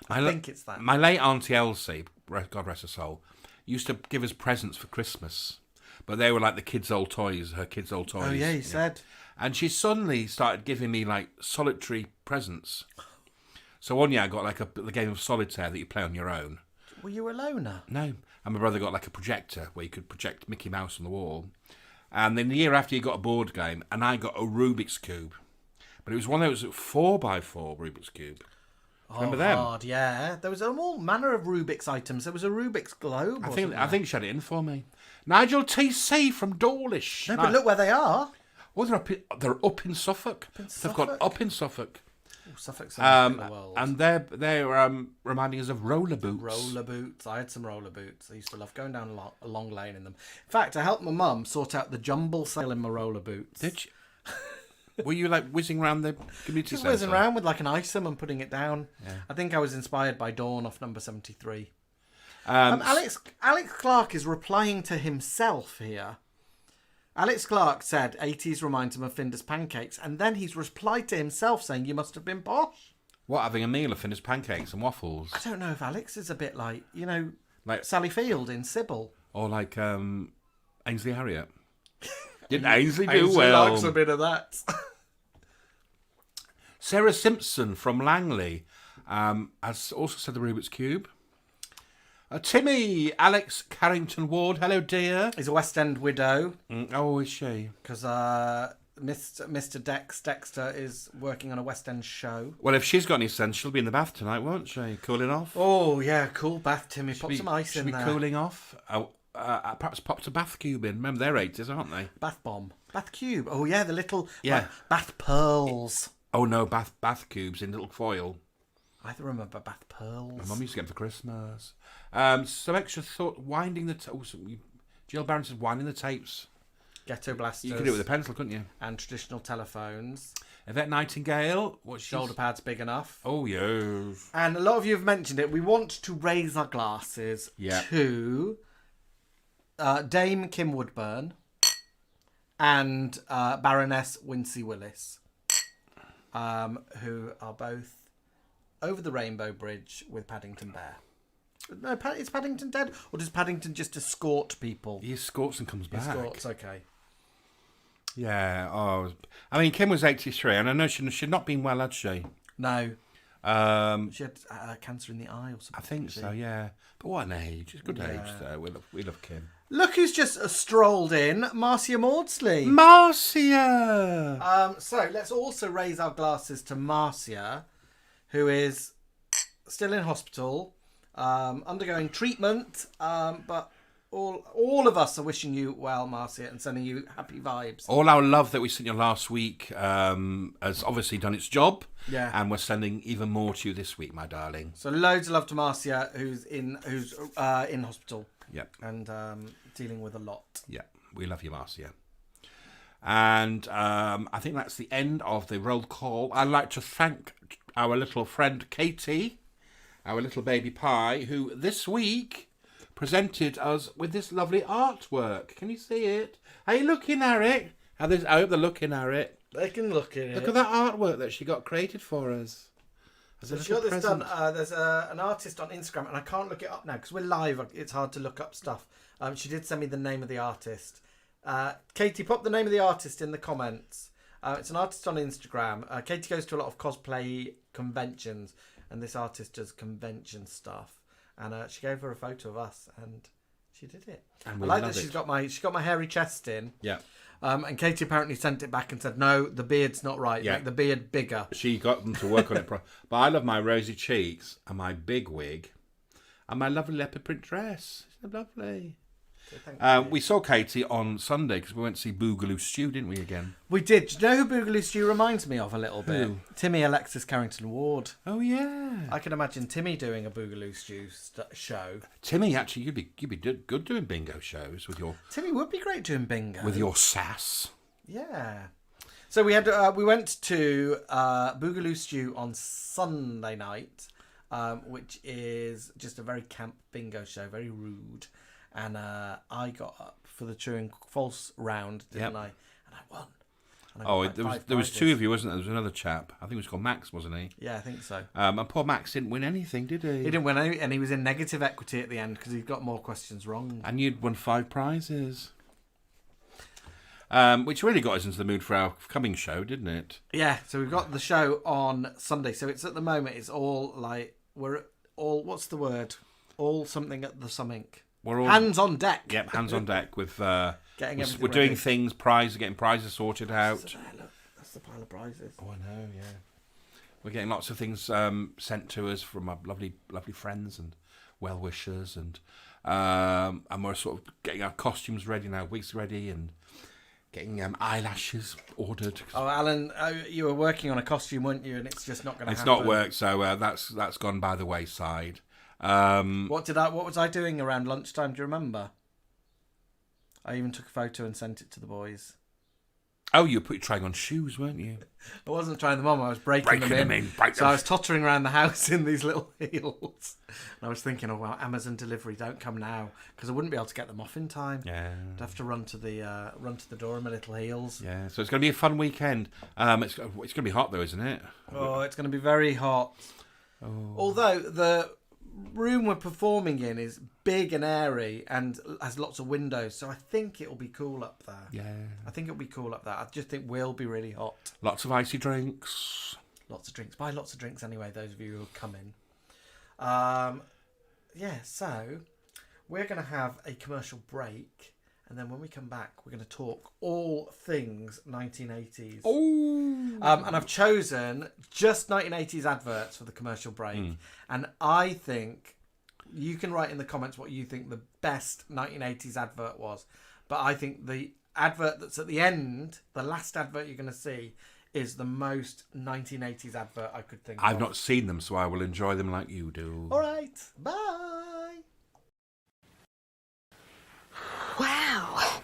Speaker 5: I think it's that.
Speaker 9: My late Auntie Elsie, God rest her soul, used to give us presents for Christmas. But they were like the kids' old toys, her kids' old toys.
Speaker 5: Oh, yeah, you said.
Speaker 9: And she suddenly started giving me, like, solitary presents. So one year I got, like, the game of solitaire that you play on your own.
Speaker 5: Were you a loner?
Speaker 9: No. And my brother got, like, a projector where you could project Mickey Mouse on the wall. And then the year after, he got a board game, and I got a Rubik's Cube. But it was one of those 4x4 Rubik's Cube. Remember them?
Speaker 5: Hard, yeah. There was all manner of Rubik's items. There was a Rubik's Globe.
Speaker 9: I think she had it in for me. Nigel TC from Dawlish.
Speaker 5: No, but look where they are.
Speaker 9: Oh, they're up in Suffolk. They've gone up in Suffolk.
Speaker 5: Oh, Suffolk's in the world.
Speaker 9: And they're reminding us of roller boots.
Speaker 5: Roller boots. I had some roller boots. I used to love going down a long lane in them. In fact, I helped my mum sort out the jumble sale in my roller boots.
Speaker 9: Did you? Were you like whizzing around the community centre?
Speaker 5: Just whizzing around with like an item and putting it down. Yeah. I think I was inspired by Dawn off number 73. Alex Clark is replying to himself here. Alex Clark said 80s reminds him of Finder's pancakes, and then he's replied to himself saying you must have been posh.
Speaker 9: What, having a meal of Finder's pancakes and waffles?
Speaker 5: I don't know if Alex is a bit like, like Sally Field in Sybil.
Speaker 9: Or like Ainsley Harriott. Didn't Ainsley do
Speaker 5: Ainsley
Speaker 9: well?
Speaker 5: likes a bit of that.
Speaker 9: Sarah Simpson from Langley has also said the Rubik's Cube. Timmy, Alex Carrington Ward, hello dear.
Speaker 5: He's a West End widow.
Speaker 9: Oh, is she?
Speaker 5: Because Mr. Dexter is working on a West End show.
Speaker 9: Well, if she's got any sense, she'll be in the bath tonight, won't she? Cooling off.
Speaker 5: Oh, yeah, cool bath, Timmy. Pop some ice in there.
Speaker 9: She'll be cooling off. Perhaps popped a bath cube in. Remember, they're 80s, aren't they?
Speaker 5: Bath bomb. Bath cube. Oh, yeah, the little bath pearls.
Speaker 9: Oh, no, bath cubes in little foil.
Speaker 5: I remember bath pearls.
Speaker 9: My mum used to get them for Christmas. Some extra thought, winding the... Jill Barron said winding the tapes.
Speaker 5: Ghetto blasters.
Speaker 9: You could do it with a pencil, couldn't you?
Speaker 5: And traditional telephones.
Speaker 9: Yvette Nightingale.
Speaker 5: Shoulder pads big enough.
Speaker 9: Oh, yes.
Speaker 5: And a lot of you have mentioned it. We want to raise our glasses to Dame Kim Woodburn and Baroness Wincy Willis, who are both over the Rainbow Bridge with Paddington Bear. No, is Paddington dead? Or does Paddington just escort people?
Speaker 9: He escorts and comes back.
Speaker 5: Escorts, okay.
Speaker 9: Yeah. Oh, I mean, Kim was 83, and I know she'd not been well, had she?
Speaker 5: No. She had cancer in the eye or something.
Speaker 9: I think so, yeah. But what an age. It's a good age, though. We love Kim.
Speaker 5: Look who's just strolled in. Marcia Maudsley.
Speaker 9: Marcia!
Speaker 5: So let's also raise our glasses to Marcia, who is still in hospital, undergoing treatment, but all of us are wishing you well, Marcia, and sending you happy vibes.
Speaker 9: All our love that we sent you last week has obviously done its job.
Speaker 5: Yeah.
Speaker 9: And we're sending even more to you this week, my darling.
Speaker 5: So loads of love to Marcia, who's in hospital.
Speaker 9: Yep.
Speaker 5: And dealing with a lot.
Speaker 9: Yeah, we love you, Marcia. And I think that's the end of the roll call. I'd like to thank our little friend Katie, our little baby pie, who this week presented us with this lovely artwork. Can you see it? Are you looking at it? I hope they're looking at it.
Speaker 5: They can look at it.
Speaker 9: Look at that artwork that she got created for us.
Speaker 5: So she got this done. There's an artist on Instagram, and I can't look it up now because we're live. It's hard to look up stuff. She did send me the name of the artist. Katie, pop the name of the artist in the comments. It's an artist on Instagram. Katie goes to a lot of cosplay conventions, and this artist does convention stuff. And she gave her a photo of us, and she did it.
Speaker 9: And
Speaker 5: I like that she's got my hairy chest in.
Speaker 9: Yeah.
Speaker 5: And Katie apparently sent it back and said, no, the beard's not right.
Speaker 9: Yeah.
Speaker 5: Make the beard bigger.
Speaker 9: She got them to work on it. But I love my rosy cheeks and my big wig and my lovely leopard print dress. Isn't it lovely? We saw Katie on Sunday because we went to see Boogaloo Stew, didn't we, again? We did. Do you know who Boogaloo Stew reminds me of a little bit?
Speaker 5: Who? Timmy Alexis Carrington Ward.
Speaker 9: Oh, yeah.
Speaker 5: I can imagine Timmy doing a Boogaloo Stew show.
Speaker 9: Timmy, actually, you'd be good doing bingo shows with your...
Speaker 5: Timmy would be great doing bingo.
Speaker 9: With your sass.
Speaker 5: Yeah. So we went to Boogaloo Stew on Sunday night, which is just a very camp bingo show, very rude. And I got up for the true and false round, didn't I? And I won. And
Speaker 9: there was two of you, wasn't there? There was another chap. I think he was called Max, wasn't he?
Speaker 5: Yeah, I think so.
Speaker 9: And poor Max didn't win anything, did he?
Speaker 5: He didn't win any, and he was in negative equity at the end because he got more questions wrong.
Speaker 9: And you'd won 5 prizes. Which really got us into the mood for our coming show, didn't it?
Speaker 5: Yeah, so we've got the show on Sunday. So it's at the moment, it's all like, what's the word? All something at the something.
Speaker 9: We're all
Speaker 5: hands on deck.
Speaker 9: Yep, hands on deck with
Speaker 5: getting everything
Speaker 9: we're doing
Speaker 5: ready.
Speaker 9: Things, getting prizes sorted out.
Speaker 5: That's the pile of prizes.
Speaker 9: Oh, I know, yeah. We're getting lots of things sent to us from our lovely friends and well wishers, and we're sort of getting our costumes ready now, wigs ready, and getting eyelashes ordered.
Speaker 5: Oh, Alan, you were working on a costume, weren't you? And it's just not going to happen.
Speaker 9: It's not worked, so that's gone by the wayside.
Speaker 5: What was I doing around lunchtime? Do you remember? I even took a photo and sent it to the boys.
Speaker 9: Oh, you were trying on shoes, weren't you?
Speaker 5: I wasn't trying them on. I was breaking them in. So I was tottering around the house in these little heels. And I was thinking, oh well, Amazon delivery, don't come now, because I wouldn't be able to get them off in time.
Speaker 9: Yeah,
Speaker 5: I'd have to run to the door in my little heels.
Speaker 9: Yeah, so it's going to be a fun weekend. It's going to be hot though, isn't it?
Speaker 5: Oh, it's going to be very hot. Oh. Although the room we're performing in is big and airy and has lots of windows, so I think it'll be cool up there.
Speaker 9: Yeah,
Speaker 5: I think it'll be cool up there. I just think we'll be really hot.
Speaker 9: Lots of icy drinks.
Speaker 5: Lots of drinks. Buy lots of drinks anyway, those of you who come in. So we're going to have a commercial break, and then when we come back, we're going to talk all things 1980s.
Speaker 9: Oh!
Speaker 5: And I've chosen just 1980s adverts for the commercial break. And I think you can write in the comments what you think the best 1980s advert was. But I think the advert that's at the end, the last advert you're going to see, is the most 1980s advert I could think of.
Speaker 9: I've not seen them, so I will enjoy them like you do.
Speaker 5: All right. Bye.
Speaker 4: Wow.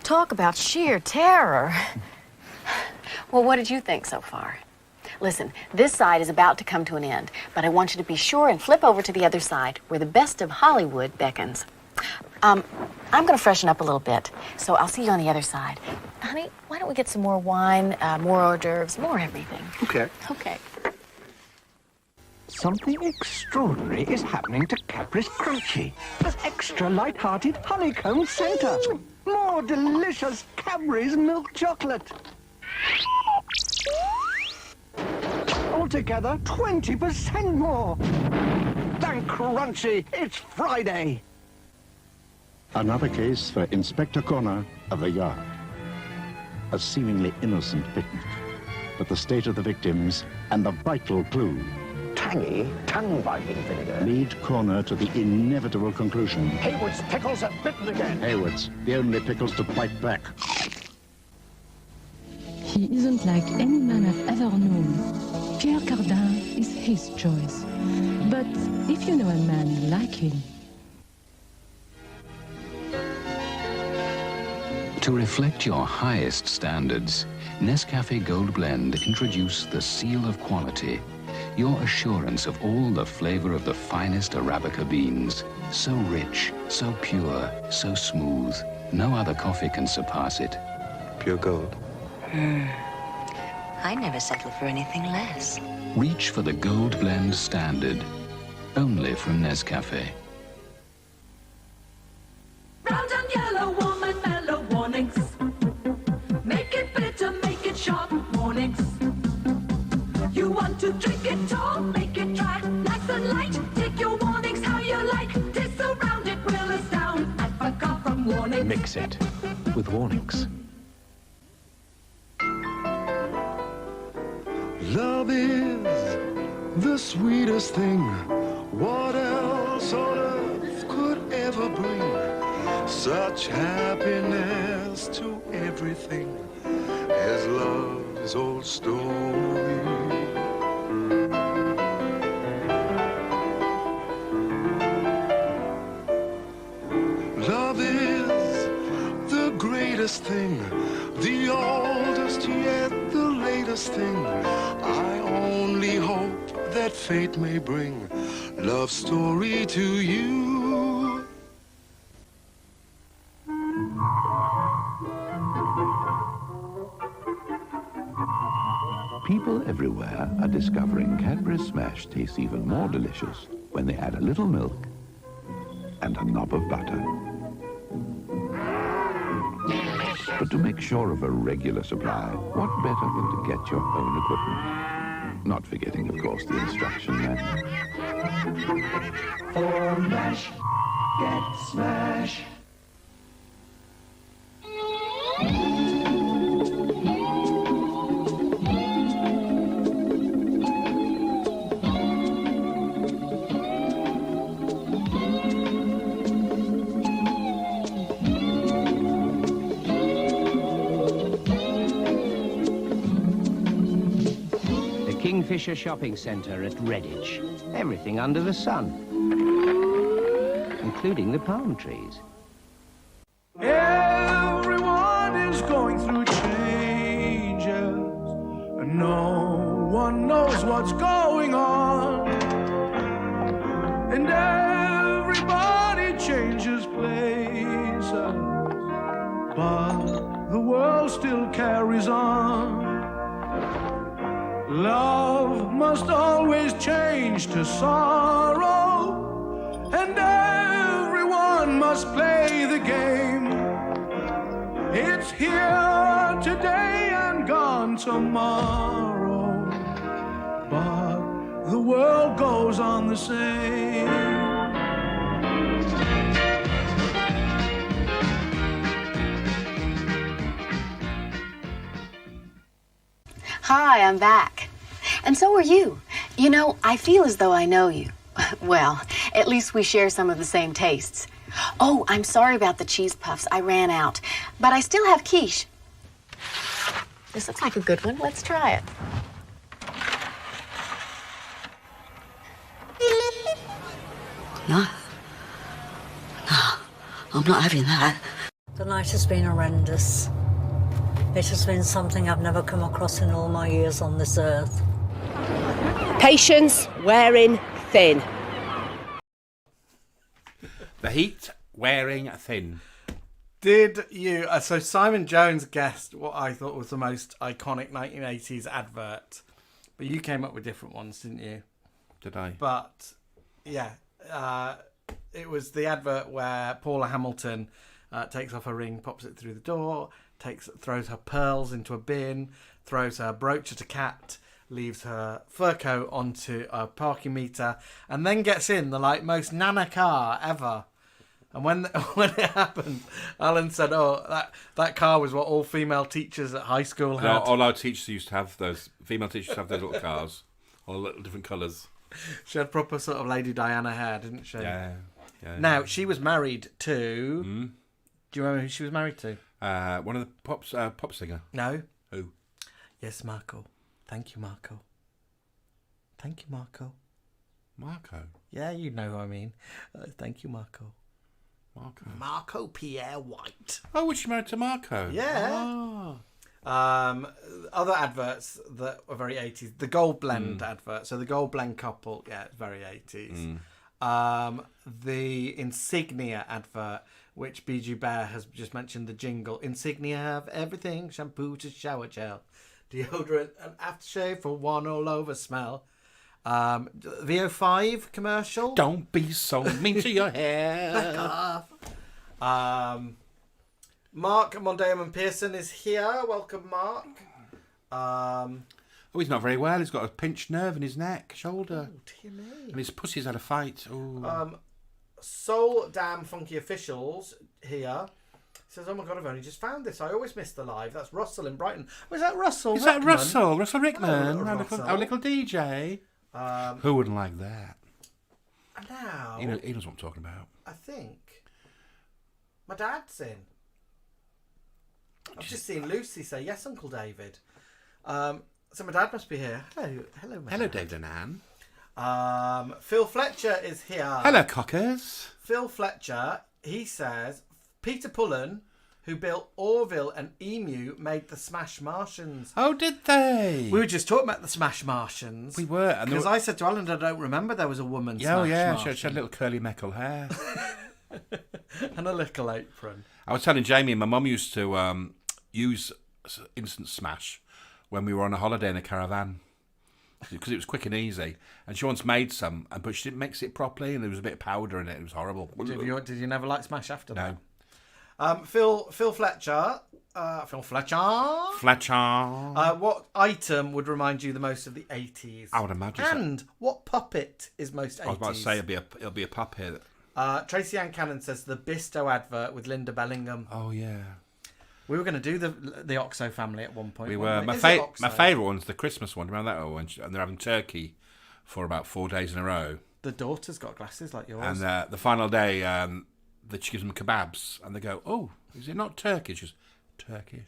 Speaker 4: Talk about sheer terror. Well, what did you think so far? Listen, this side is about to come to an end, but I want you to be sure and flip over to the other side where the best of Hollywood beckons. I'm going to freshen up a little bit, so I'll see you on the other side. Honey, why don't we get some more wine, more hors d'oeuvres, more everything?
Speaker 10: Okay.
Speaker 4: Okay.
Speaker 10: Something extraordinary is happening to Caprice Crunchy. An extra light-hearted honeycomb centre. More delicious Cadbury's milk chocolate. Altogether, 20% more. Thank Crunchy, it's Friday.
Speaker 11: Another case for Inspector Corner of the Yard. A seemingly innocent victim, but the state of the victims and the vital clue
Speaker 10: Tangy, tongue-biting vinegar.
Speaker 11: lead Corner to the inevitable conclusion.
Speaker 10: Hayward's pickles have bitten again.
Speaker 11: Hayward's, the only pickles to bite back.
Speaker 12: He isn't like any man I've ever known. Pierre Cardin is his choice. But if you know a man like him...
Speaker 13: To reflect your highest standards, Nescafe Gold Blend introduced the seal of quality, your assurance of all the flavor of the finest Arabica beans. So rich, so pure, so smooth. No other coffee can surpass it.
Speaker 10: Pure gold.
Speaker 3: I never settle for anything less.
Speaker 13: Reach for the Gold Blend standard, only from Nescafe.
Speaker 2: Brown and yellow, warm and mellow warnings. Make it bitter, make it sharp warnings. You want to drink it tall, make it dry, nice and light. Take your warnings how you like. Taste around it will astound. I forgot from warnings.
Speaker 10: Mix it with warnings.
Speaker 8: Love is the sweetest thing. What else on earth could ever bring such happiness to everything as love's old story? Love is the greatest thing, the oldest yet the latest thing. I only hope that fate may bring love story to you.
Speaker 14: People everywhere are discovering Cadbury Smash tastes even more delicious when they add a little milk and a knob of butter. But to make sure of a regular supply, what better than to get your own equipment? Not forgetting, of course, the instruction manual.
Speaker 6: For mash, get smash.
Speaker 10: Kingfisher Shopping Centre at Redditch. Everything under the sun, including the palm trees.
Speaker 8: Everyone is going through changes, and no one knows what's going on. And everybody changes places, but the world still carries on. Love must always change to sorrow, and everyone must play the game. It's here today and gone tomorrow, but the world goes on the same.
Speaker 4: Hi, I'm back. And so are you. You know, I feel as though I know you. Well, at least we share some of the same tastes. Oh, I'm sorry about the cheese puffs. I ran out. But I still have quiche. This looks like a good one. Let's try it.
Speaker 15: No. No, I'm not having that.
Speaker 16: The night has been horrendous. It has been something I've never come across in all my years on this earth.
Speaker 17: Patience wearing thin.
Speaker 9: The heat wearing thin.
Speaker 5: Did you... so Simon Jones guessed what I thought was the most iconic 1980s advert. But you came up with different ones, didn't you?
Speaker 9: Did I?
Speaker 5: But, yeah. It was the advert where Paula Hamilton takes off her ring, pops it through the door, throws her pearls into a bin, throws her brooch at a cat, leaves her fur coat onto a parking meter, and then gets in the most nana car ever. And when it happened, Alan said, "Oh, that car was what all female teachers at high school had."
Speaker 9: No, all our teachers used to have those. Female teachers have those little cars, all little different colours.
Speaker 5: She had proper sort of Lady Diana hair, didn't she?
Speaker 9: Yeah.
Speaker 5: Now she was married to. Do you remember who she was married to?
Speaker 9: One of the pop singer.
Speaker 5: No.
Speaker 9: Who?
Speaker 5: Yes, Marco. Thank you, Marco. Thank you, Marco.
Speaker 9: Marco.
Speaker 5: Yeah, you know who I mean. Thank you, Marco. Marco Pierre White.
Speaker 9: Oh, was she married to Marco?
Speaker 5: Yeah. Other adverts that were very 80s. The Gold Blend advert. So the Gold Blend couple, yeah, it's very 80s. The Insignia advert, which Bijou Bear has just mentioned the jingle. Insignia have everything, shampoo to shower gel, deodorant and aftershave for one all over smell. VO5 commercial.
Speaker 9: Don't be so mean to your hair.
Speaker 5: Back off. Mark Mondeum Pearson is here. Welcome, Mark.
Speaker 9: Oh, he's not very well. He's got a pinched nerve in his neck, shoulder.
Speaker 5: Oh, dear me.
Speaker 9: And his pussy's had a fight. Oh.
Speaker 5: Soul Damn Funky Officials here. Says, "Oh my God, I've only just found this. I always miss the live." That's Russell in Brighton. Was that Russell?
Speaker 9: Is that Russell? Russell Rickman?
Speaker 5: Hello,
Speaker 9: Our little DJ. Who wouldn't like that?
Speaker 5: Now,
Speaker 9: He knows what I'm talking about.
Speaker 5: I think my dad's in. I've just seen Lucy say, "Yes, Uncle David." So my dad must be here. Hello, my
Speaker 9: Hello,
Speaker 5: dad.
Speaker 9: David and Anne.
Speaker 5: Phil Fletcher is here.
Speaker 9: Hello, cockers.
Speaker 5: Phil Fletcher, he says, Peter Pullen, who built Orville and Emu, made the Smash Martians.
Speaker 9: Oh, did they?
Speaker 5: We were just talking about the Smash Martians.
Speaker 9: We were.
Speaker 5: Because I said to Alan, I don't remember there was a woman
Speaker 9: Yeah,
Speaker 5: Smash
Speaker 9: yeah.
Speaker 5: Martian.
Speaker 9: She had little curly meckle hair.
Speaker 5: And a little apron.
Speaker 9: I was telling Jamie, my mum used to use Instant Smash when we were on a holiday in a caravan. Because it was quick and easy. And she once made some, but she didn't mix it properly, and there was a bit of powder in it. It was horrible.
Speaker 5: Did you never like Smash after
Speaker 9: No.
Speaker 5: that? Phil Fletcher. Phil Fletcher.
Speaker 9: Fletcher.
Speaker 5: What item would remind you the most of the 80s?
Speaker 9: I would imagine.
Speaker 5: And what puppet is most 80s?
Speaker 9: I was about to say it'll be a puppet.
Speaker 5: Tracy Ann Cannon says the Bisto advert with Linda Bellingham.
Speaker 9: Oh yeah.
Speaker 5: We were going to do the Oxo family at one point.
Speaker 9: We were. My favourite one's the Christmas one. Remember that one? And they're having turkey for about 4 days in a row.
Speaker 5: The daughter's got glasses like yours.
Speaker 9: And the final day, that she gives them kebabs, and they go, "Oh, is it not Turkish? It's Turkish."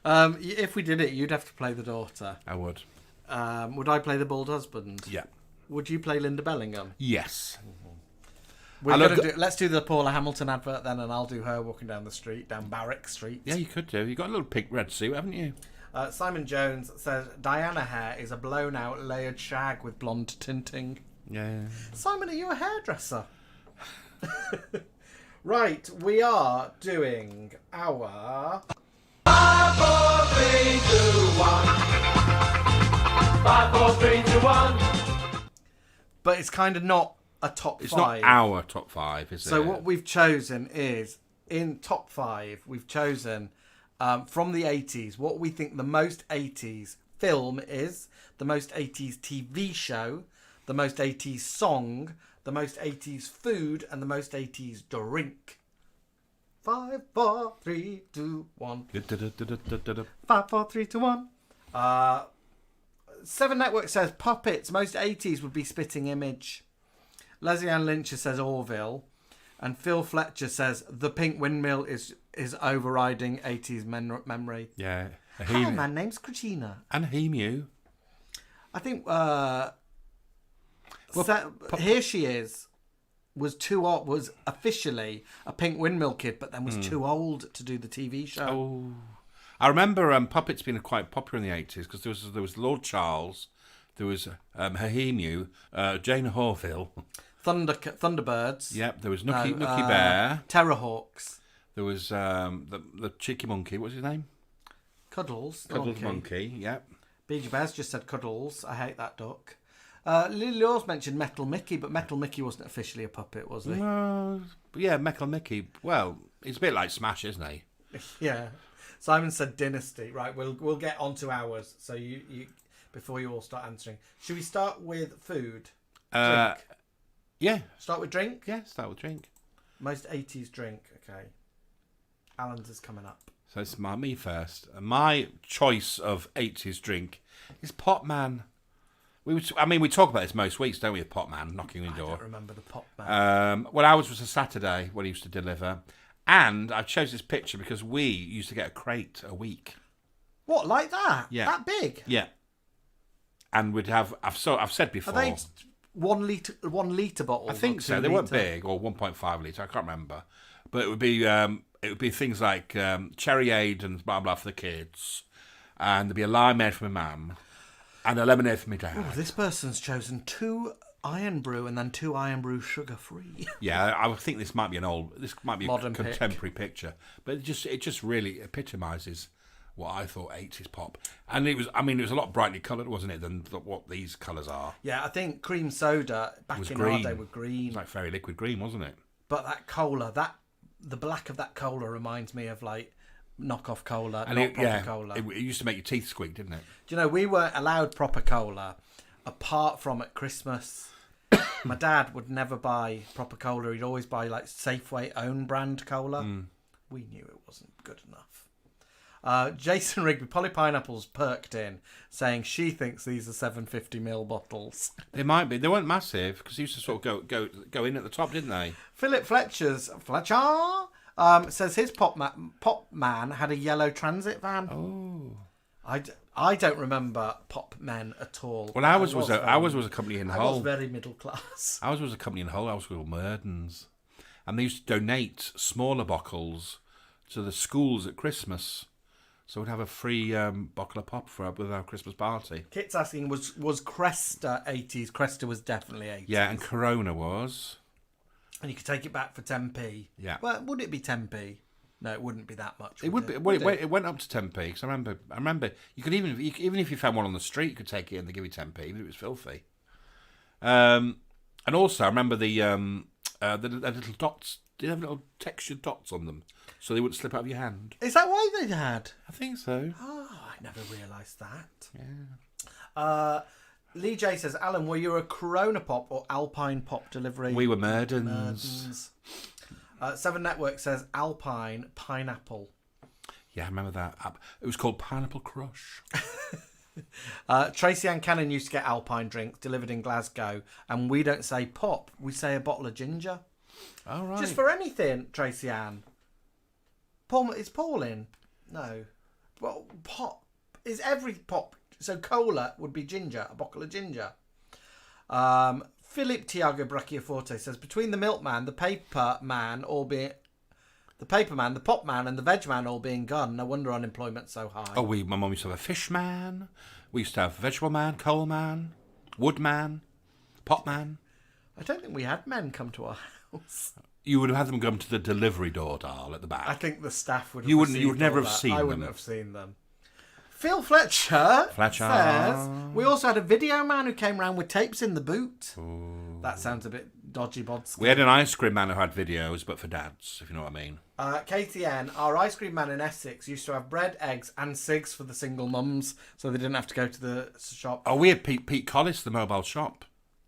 Speaker 5: If we did it, you'd have to play the daughter.
Speaker 9: I would.
Speaker 5: Would I play the bald husband?
Speaker 9: Yeah.
Speaker 5: Would you play Linda Bellingham?
Speaker 9: Yes.
Speaker 5: Let's do the Paula Hamilton advert then, and I'll do her walking down the street, down Barrack Street.
Speaker 9: Yeah, you could do. You got a little pink red suit, haven't you?
Speaker 5: Simon Jones says Diana hair is a blown out layered shag with blonde tinting.
Speaker 9: Yeah.
Speaker 5: Simon, are you a hairdresser? Right, we are doing our
Speaker 6: 5, 4, 3, 2, 1. 5, 4, 3, 2, 1.
Speaker 5: But it's kind of not a top
Speaker 9: It's
Speaker 5: 5.
Speaker 9: not our top 5, is it?
Speaker 5: So what we've chosen is, in top 5, we've chosen from the 80s, what we think the most 80s film is, the most 80s TV show, the most 80s song, the most 80s food, and the most 80s drink. 5, 4, 3, 2, 1. 5, 4, 3, 2, 1. Seven Network says puppets. Most 80s would be Spitting Image. Leslie Ann Lynch says Orville. And Phil Fletcher says the pink windmill is overriding 80s memory.
Speaker 9: Yeah.
Speaker 5: Hi, my name's Katrina.
Speaker 9: And Emu.
Speaker 5: I think Here She Is was officially a pink windmill kid, but then was too old to do the TV show.
Speaker 9: Oh, I remember puppets being quite popular in the 80s because there was Lord Charles, there was Emu, Jane Horville,
Speaker 5: Thunderbirds.
Speaker 9: Yep, there was Nookie Bear,
Speaker 5: Terrorhawks.
Speaker 9: There was the cheeky monkey. What's his name?
Speaker 5: Cuddles. The
Speaker 9: Cuddles monkey. Yeah.
Speaker 5: BG Bears just said Cuddles. I hate that duck. Lily Laws mentioned Metal Mickey, but Metal Mickey wasn't officially a puppet, was he?
Speaker 9: Yeah, Metal Mickey. Well, he's a bit like Smash, isn't he?
Speaker 5: Yeah. Simon said Dynasty. Right, we'll get on to ours. So you before you all start answering. Should we start with food? Drink?
Speaker 9: Yeah.
Speaker 5: Start with drink?
Speaker 9: Yeah, start with drink.
Speaker 5: Most 80s drink. Okay. Alan's is coming up.
Speaker 9: So it's me first. My choice of 80s drink is Pop Man. We talk about this most weeks, don't we? With Pop Man knocking on the door.
Speaker 5: I don't remember the Pop Man.
Speaker 9: Well, ours was a Saturday when he used to deliver, and I chose this picture because we used to get a crate a week.
Speaker 5: What, like that?
Speaker 9: Yeah,
Speaker 5: that big?
Speaker 9: Yeah. And we'd have. I've said before.
Speaker 5: Are they 1 litre bottles?
Speaker 9: I think so. They weren't big, or 1.5 litre. I can't remember, but it would be things like Cherryade and blah blah for the kids, and there'd be a limeade for my mum. And a lemonade for me dad.
Speaker 5: Oh, this person's chosen 2 Iron Brew and then 2 Iron Brew sugar-free.
Speaker 9: Yeah, I think this might be
Speaker 5: Modern
Speaker 9: a contemporary picture, but it just really epitomises what I thought 80s pop. And it was a lot brightly coloured, wasn't it, than what these colours are.
Speaker 5: Yeah, I think cream soda back in our day were green.
Speaker 9: It was like very liquid green, wasn't it?
Speaker 5: But that cola, the black of that cola reminds me of like knockoff cola,
Speaker 9: And
Speaker 5: proper cola.
Speaker 9: It used to make your teeth squeak, didn't it?
Speaker 5: Do you know, we weren't allowed proper cola apart from at Christmas. My dad would never buy proper cola. He'd always buy like Safeway own brand cola. We knew it wasn't good enough. Jason Rigby, Polly Pineapple's perked in, saying she thinks these are 750ml bottles.
Speaker 9: They might be. They weren't massive because they used to sort of go in at the top, didn't they?
Speaker 5: Philip Fletcher says his Pop Man had a yellow transit van.
Speaker 9: Oh.
Speaker 5: I don't remember Pop Men at all.
Speaker 9: Well, ours was a company in Hull.
Speaker 5: I was very middle class.
Speaker 9: Ours was a company in Hull. Ours was called Murdens, and they used to donate smaller bottles to the schools at Christmas. So we'd have a free bottle of pop with our Christmas party.
Speaker 5: Kit's asking, was Cresta 80s? Cresta was definitely 80s.
Speaker 9: Yeah, and Corona was.
Speaker 5: And you could take it back for 10p.
Speaker 9: Yeah.
Speaker 5: Well, would it be 10p? No, it wouldn't be that much.
Speaker 9: It would be. Well, it went up to 10p because I remember you could even if you found one on the street, you could take it and they give you 10p, even if it was filthy. And also, I remember the little dots. Did you have little textured dots on them so they wouldn't slip out of your hand?
Speaker 5: Is that why they had?
Speaker 9: I think so.
Speaker 5: Oh, I never realised that. Yeah. Lee J says, Alan, were you a Corona Pop or Alpine Pop delivery?
Speaker 9: We were Murdens.
Speaker 5: Seven Network says Alpine Pineapple.
Speaker 9: Yeah, I remember that. It was called Pineapple Crush.
Speaker 5: Tracy Ann Cannon used to get Alpine drinks delivered in Glasgow, and we don't say pop, we say a bottle of ginger.
Speaker 9: All right.
Speaker 5: Just for anything, Tracy Ann. Is Paul in? No. Well, pop is every pop. So cola would be ginger, a bottle of ginger. Philip Tiago Brachioforte says, between the milkman, the paper man, the pop man, and the veg man all being gone, no wonder unemployment's so high.
Speaker 9: Oh, my mum used to have a fish man. We used to have vegetable man, coal man, wood man, pop man.
Speaker 5: I don't think we had men come to our house.
Speaker 9: You would have had them come to the delivery door, Darl, at the back.
Speaker 5: I think the staff would have
Speaker 9: You would never have seen them.
Speaker 5: I wouldn't have seen them. Phil Fletcher says, we also had a video man who came round with tapes in the boot.
Speaker 9: Ooh.
Speaker 5: That sounds a bit dodgy, Bodsky.
Speaker 9: We had an ice cream man who had videos, but for dads, if you know what I mean.
Speaker 5: KTN, our ice cream man in Essex used to have bread, eggs and cigs for the single mums, so they didn't have to go to the shop.
Speaker 9: Oh, we had Pete Collis, the mobile shop.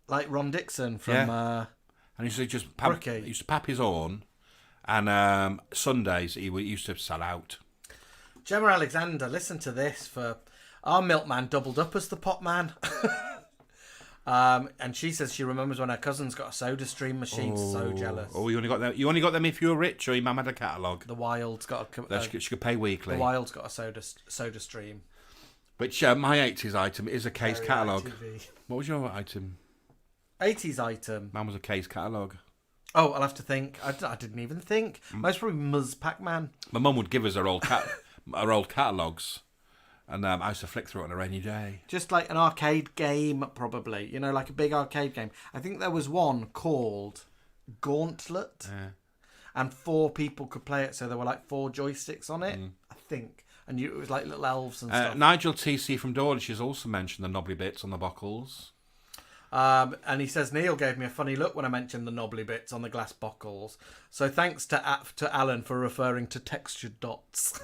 Speaker 5: Like Ron Dixon from...
Speaker 9: And he used to just pap his own, and Sundays he used to sell out.
Speaker 5: Gemma Alexander, listen to this. For our milkman doubled up as the pop man. And she says she remembers when her cousins got a soda stream machine. So jealous.
Speaker 9: Oh, you only got them if you were rich, or your mum had a catalogue.
Speaker 5: The Wild's got
Speaker 9: she could pay weekly.
Speaker 5: The Wild's got a soda stream.
Speaker 9: Which my 80s item is a case catalogue.
Speaker 5: ITV.
Speaker 9: What was your item?
Speaker 5: 80s item.
Speaker 9: Mine was a case catalogue.
Speaker 5: Oh, I'll have to think. I didn't even think. Most probably Ms. Pac-Man.
Speaker 9: My mum would give us her old catalogues, and I used to flick through it on a rainy day.
Speaker 5: Just like an arcade game, probably. You know, like a big arcade game. I think there was one called Gauntlet.
Speaker 9: Yeah.
Speaker 5: and 4 people could play it. So there were like 4 joysticks on it, I think. And it was like little elves and stuff.
Speaker 9: Nigel TC from Dawlish has also mentioned the knobbly bits on the buckles.
Speaker 5: And he says, Neil gave me a funny look when I mentioned the knobbly bits on the glass bottles. So thanks to Alan for referring to textured dots.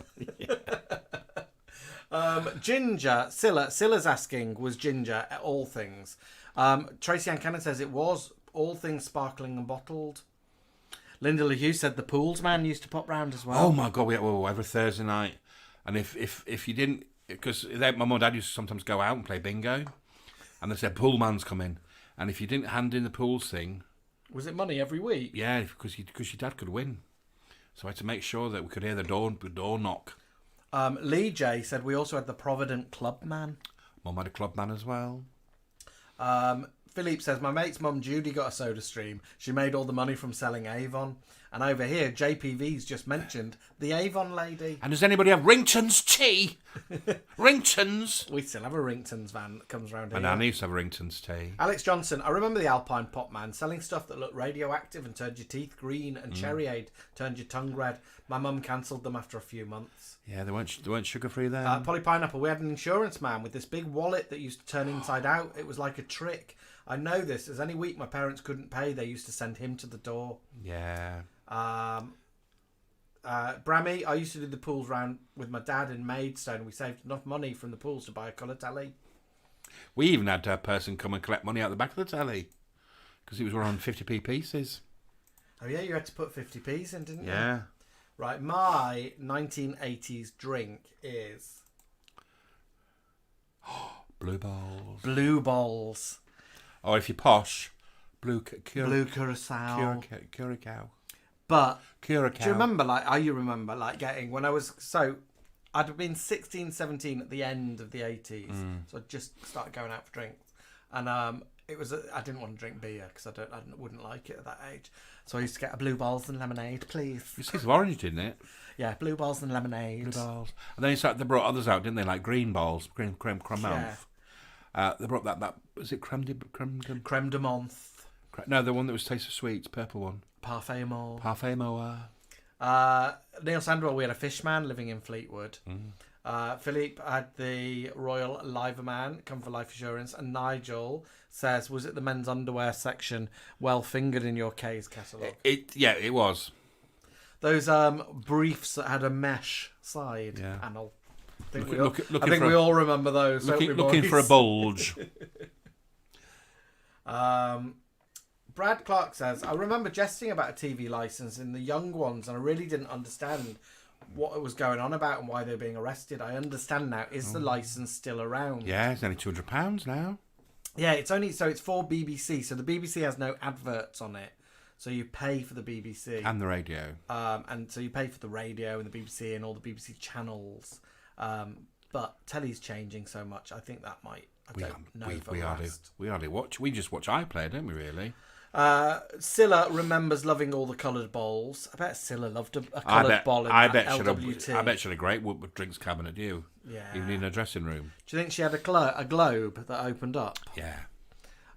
Speaker 5: Ginger, Scylla's asking, was ginger all things? Tracy Ann Cannon says it was all things sparkling and bottled. Linda LaHue said the pools man used to pop round as well.
Speaker 9: Oh my God, every Thursday night. And if you didn't, because my mum and dad used to sometimes go out and play bingo, and they said pool man's coming, and if you didn't hand in the pools thing,
Speaker 5: was it money every week?
Speaker 9: Yeah, because your dad could win, so I had to make sure that we could hear the door knock.
Speaker 5: Lee J said we also had the Provident Club Man.
Speaker 9: Mum had a club man as well.
Speaker 5: Philippe says my mate's mum Judy got a soda stream. She made all the money from selling Avon. And over here, JPV's just mentioned the Avon lady.
Speaker 9: And does anybody have Rington's tea? Rington's?
Speaker 5: We still have a Rington's van that comes around here.
Speaker 9: And I used to have a Rington's tea.
Speaker 5: Alex Johnson, I remember the Alpine Pop Man selling stuff that looked radioactive and turned your teeth green, and Cherryade turned your tongue red. My mum cancelled them after a few months.
Speaker 9: Yeah, they weren't sugar-free then.
Speaker 5: Polly Pineapple, we had an insurance man with this big wallet that used to turn inside out. It was like a trick. I know this, as any week my parents couldn't pay, they used to send him to the door.
Speaker 9: Yeah.
Speaker 5: Brammy, I used to do the pools round with my dad in Maidstone. We saved enough money from the pools to buy a colour telly.
Speaker 9: We even had a person come and collect money out the back of the telly because it was around 50p pieces.
Speaker 5: Oh yeah, you had to put 50p's in, didn't you?
Speaker 9: Yeah.
Speaker 5: Right, my 1980s drink is
Speaker 9: Blue balls.
Speaker 5: Blue balls.
Speaker 9: Or if you're posh, blue
Speaker 5: curacao.
Speaker 9: Curacao.
Speaker 5: But
Speaker 9: Curacao.
Speaker 5: do you remember getting when I was I'd have been 16, 17 at the end of the 80s, so I just started going out for drinks, and it was I didn't want to drink beer because I wouldn't like it at that age, so I used to get a blue balls and lemonade, please.
Speaker 9: It was orange, didn't it?
Speaker 5: Yeah, blue balls and lemonade.
Speaker 9: Blue balls, and then they brought others out, didn't they? Like green balls, creme menthe. They brought that was it creme
Speaker 5: de menthe?
Speaker 9: No, the one that was taste of sweets, purple one.
Speaker 5: Parfait Moa. Neil Sandwell, we had a fishman living in Fleetwood. Philippe had the Royal Liverman, come for life assurance. And Nigel says, was it the men's underwear section well fingered in your K's catalogue?
Speaker 9: It was.
Speaker 5: Those briefs that had a mesh side panel. I think we all remember those.
Speaker 9: Looking for a bulge.
Speaker 5: Brad Clark says, I remember jesting about a TV licence in the young ones, and I really didn't understand what it was going on about and why they were being arrested. I understand now. Is the licence still around?
Speaker 9: Yeah, it's only £200 now.
Speaker 5: Yeah, it's for BBC, so the BBC has no adverts on it. So you pay for the BBC.
Speaker 9: And the radio.
Speaker 5: And so you pay for the radio and the BBC and all the BBC channels. But telly's changing so much, I think that might...
Speaker 9: We hardly watch. We just watch iPlayer, don't we, really?
Speaker 5: Scylla remembers loving all the coloured bowls. I bet Scylla loved a coloured bowl in LWT.
Speaker 9: I bet she had a great drinks cabinet, even in her dressing room.
Speaker 5: Do you think she had a globe that opened up?
Speaker 9: Yeah.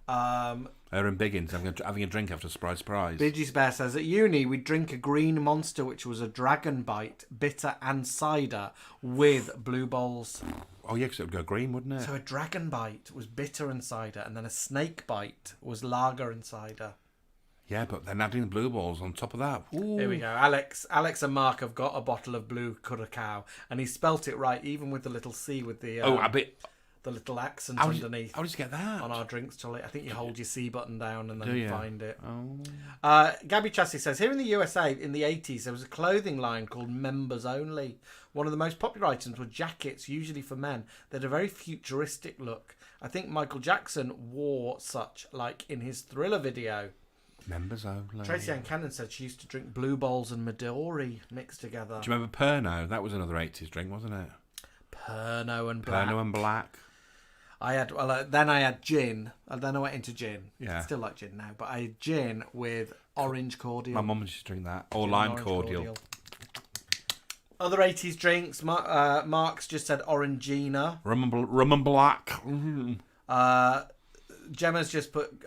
Speaker 9: Her and Biggins having a drink after surprise.
Speaker 5: Bidgie's Bear says, at uni we'd drink a green monster which was a dragon bite, bitter and cider with blue balls.
Speaker 9: Oh yeah, because it would go green, wouldn't it?
Speaker 5: So a dragon bite was bitter and cider, and then a snake bite was lager and cider.
Speaker 9: Yeah, but then adding the blue balls on top of that. Ooh.
Speaker 5: Here we go. Alex and Mark have got a bottle of blue curacao, and he spelt it right, even with the little C with the the little accent underneath.
Speaker 9: How did you get that?
Speaker 5: On our drinks trolley. I think you hold your C button down and then
Speaker 9: you
Speaker 5: find it.
Speaker 9: Oh.
Speaker 5: Gabby Chassie says, here in the USA in the 80s, there was a clothing line called Members Only. One of the most popular items were jackets, usually for men. They had a very futuristic look. I think Michael Jackson wore such, like in his Thriller video.
Speaker 9: Members Only.
Speaker 5: Tracy Ann Cannon said she used to drink blue balls and Midori mixed together.
Speaker 9: Do you remember Pernod? That was another 80s drink, wasn't it?
Speaker 5: Pernod and Black.
Speaker 9: Pernod and Black.
Speaker 5: Then I had gin. Then I went into gin.
Speaker 9: Yeah.
Speaker 5: Still like gin now, but I had gin with orange cordial.
Speaker 9: My mum used to drink that. Or lime cordial.
Speaker 5: Other 80s drinks. Mark's just said Orangina.
Speaker 9: Rum and Black. Mm-hmm.
Speaker 5: Gemma's just put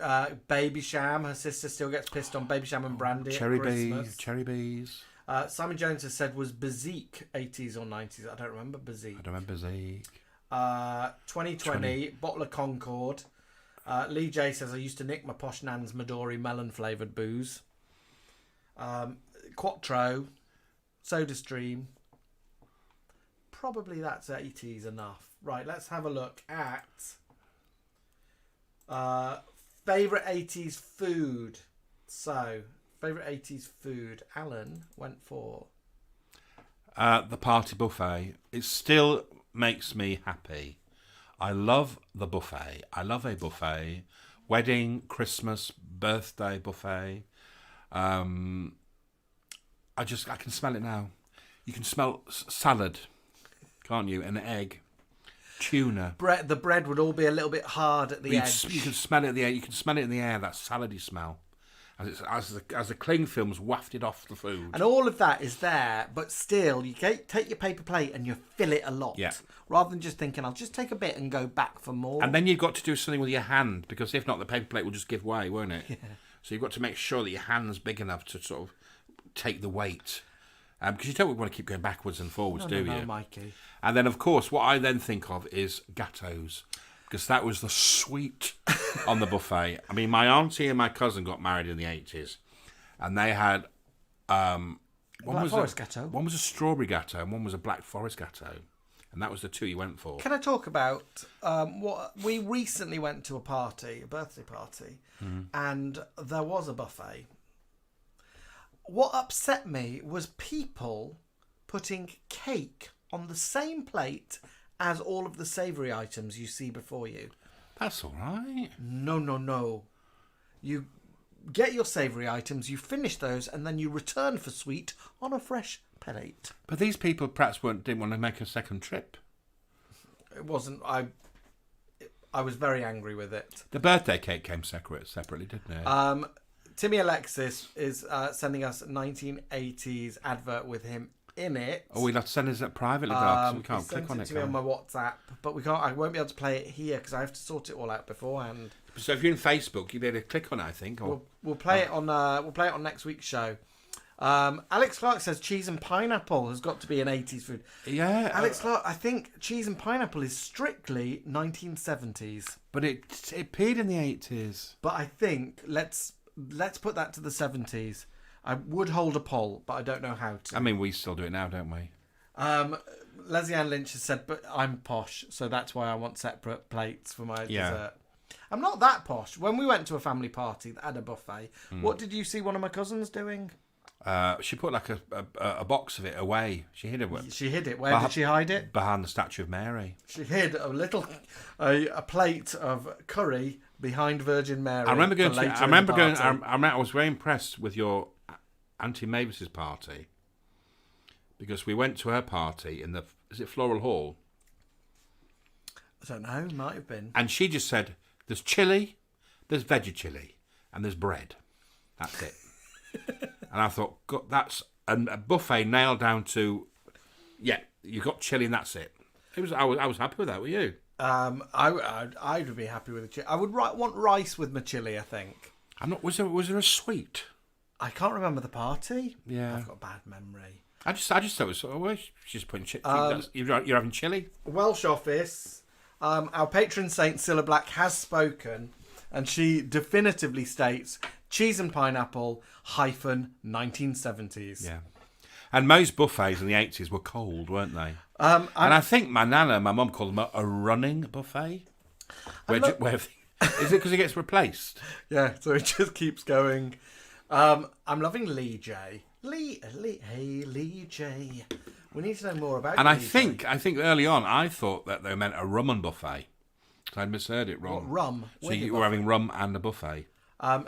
Speaker 5: Baby Sham. Her sister still gets pissed on Baby Sham and brandy
Speaker 9: Cherry
Speaker 5: at Christmas.
Speaker 9: bees, cherry bees.
Speaker 5: Simon Jones has said, was Bazik 80s or 90s? I don't remember Bazik.
Speaker 9: I don't remember Bazik.
Speaker 5: 2020, Bottle of Concord. Lee J says, I used to nick my posh nan's Midori melon-flavoured booze. Quattro, SodaStream. Probably that's 80s enough. Right, let's have a look at favourite 80s food. So, favourite 80s food. Alan went for...
Speaker 9: The party buffet. It still makes me happy. I love the buffet. I love a buffet. Wedding, Christmas, birthday buffet. I can smell it now. You can smell salad, can't you? An egg, tuna.
Speaker 5: The bread would all be a little bit hard at the edge.
Speaker 9: You can smell it in the air. You can smell it in the air. That salady smell, as the cling film's wafted off the food.
Speaker 5: And all of that is there, but still, you take your paper plate and you fill it a lot.
Speaker 9: Yeah.
Speaker 5: Rather than just thinking, I'll just take a bit and go back for more.
Speaker 9: And then you've got to do something with your hand, because if not, the paper plate will just give way, won't it? Yeah. So you've got to make sure that your hand's big enough to sort of take the weight. Because you don't want to keep going backwards and forwards, do you?
Speaker 5: No, Mikey.
Speaker 9: And then, of course, what I then think of is gâteaux, because that was the sweet on the buffet. I mean, my auntie and my cousin got married in the 80s, and they had... one was a strawberry gâteau, and one was a black forest gâteau. And that was the two you went for.
Speaker 5: Can I talk about what we recently went to a birthday party, and there was a buffet. What upset me was people putting cake on the same plate as all of the savoury items you see before you.
Speaker 9: That's all right.
Speaker 5: No. You get your savoury items, you finish those, and then you return for sweet on a fresh plate.
Speaker 9: But these people perhaps didn't want to make a second trip.
Speaker 5: It wasn't. I was very angry with it.
Speaker 9: The birthday cake came separately, didn't it?
Speaker 5: Timmy Alexis is sending us a 1980s advert with him in it.
Speaker 9: Oh, we'll have to send us that privately, because we can't click on it.
Speaker 5: To me on my WhatsApp, but we can't. I won't be able to play it here because I have to sort it all out beforehand.
Speaker 9: So if you're in Facebook, you'll be able to click on it, I think. Or...
Speaker 5: We'll play it on. We'll play it on next week's show. Alex Clark says cheese and pineapple has got to be an 80s food.
Speaker 9: Yeah.
Speaker 5: Alex Clark, I think cheese and pineapple is strictly 1970s.
Speaker 9: But it appeared in the 80s.
Speaker 5: But I think let's put that to the 70s. I would hold a poll, but I don't know how to.
Speaker 9: I mean, we still do it now, don't we?
Speaker 5: Leslie Ann Lynch has said, but I'm posh, so that's why I want separate plates for my dessert. I'm not that posh. When we went to a family party that had a buffet, what did you see one of my cousins doing?
Speaker 9: She put like a box of it away. She hid it.
Speaker 5: She hid it. Where did she hide it?
Speaker 9: Behind the statue of Mary.
Speaker 5: She hid a plate of curry behind Virgin Mary.
Speaker 9: I was very impressed with your Auntie Mavis's party, because we went to her party in is it Floral Hall?
Speaker 5: I don't know. Might have been.
Speaker 9: And she just said, "There's chilli, there's veggie chilli, and there's bread. That's it." And I thought, God, that's a buffet nailed down to, yeah, you got chilli and that's it. I was happy with that. Were you?
Speaker 5: I would be happy with the chili. I would want rice with my chili, I think.
Speaker 9: Was there a sweet?
Speaker 5: I can't remember the party.
Speaker 9: Yeah,
Speaker 5: I've got a bad memory.
Speaker 9: I just thought it was sort of, she's just putting chili. You're having chili.
Speaker 5: Welsh office. Our patron saint Cilla Black has spoken, and she definitively states cheese and pineapple -1970s.
Speaker 9: Yeah. And most buffets in the 80s were cold, weren't they?
Speaker 5: And
Speaker 9: I think my nana and my mum called them a running buffet. Is it because it gets replaced?
Speaker 5: Yeah, so it just keeps going. I'm loving Lee J. Hey, Lee J. We need to know more about.
Speaker 9: And
Speaker 5: Lee
Speaker 9: I think early on I thought that they meant a rum and buffet. So I'd misheard it wrong.
Speaker 5: What, rum?
Speaker 9: So you were having rum and a buffet.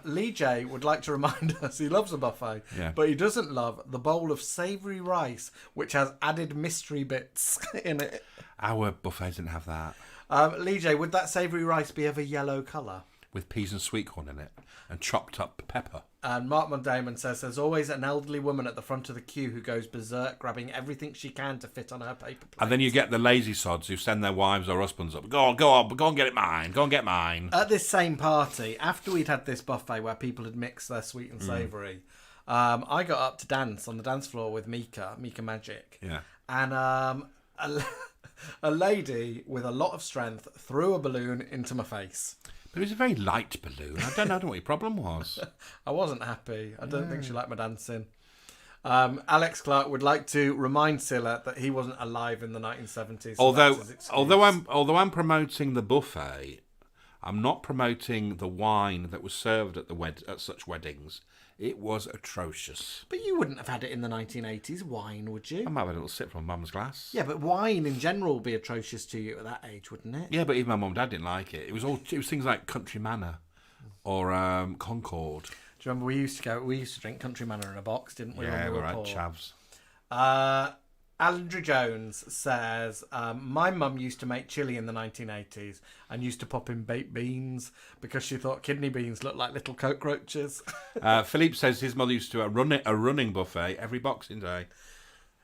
Speaker 5: Lee J would like to remind us he loves a buffet, but he doesn't love the bowl of savoury rice, which has added mystery bits in it.
Speaker 9: Our buffets didn't have that.
Speaker 5: Lee J, would that savoury rice be of a yellow colour?
Speaker 9: With peas and sweet corn in it, and chopped up pepper.
Speaker 5: And Mark Mondamon says there's always an elderly woman at the front of the queue who goes berserk, grabbing everything she can to fit on her paper plate.
Speaker 9: And then you get the lazy sods who send their wives or husbands up. Go on, get it mine. Go and get mine.
Speaker 5: At this same party, after we'd had this buffet where people had mixed their sweet and savoury, I got up to dance on the dance floor with Mika Magic.
Speaker 9: Yeah.
Speaker 5: And a lady with a lot of strength threw a balloon into my face.
Speaker 9: But it was a very light balloon. I don't know what your problem was.
Speaker 5: I wasn't happy. I don't think she liked my dancing. Alex Clark would like to remind Scylla that he wasn't alive in the 1970s.
Speaker 9: Although I'm promoting the buffet, I'm not promoting the wine that was served at such weddings. It was atrocious.
Speaker 5: But you wouldn't have had it in the 1980s, wine, would you?
Speaker 9: I might have a little sip from Mum's glass.
Speaker 5: Yeah, but wine in general would be atrocious to you at that age, wouldn't it?
Speaker 9: Yeah, but even my mum and dad didn't like it. It was things like Country Manor or Concord.
Speaker 5: Do you remember we used to drink Country Manor in a box, didn't we?
Speaker 9: Yeah,
Speaker 5: when we
Speaker 9: we
Speaker 5: were
Speaker 9: had
Speaker 5: poor?
Speaker 9: chavs.
Speaker 5: Andrew Jones says, my mum used to make chili in the 1980s and used to pop in baked beans because she thought kidney beans looked like little cockroaches.
Speaker 9: Philippe says his mother used to a running buffet every Boxing Day.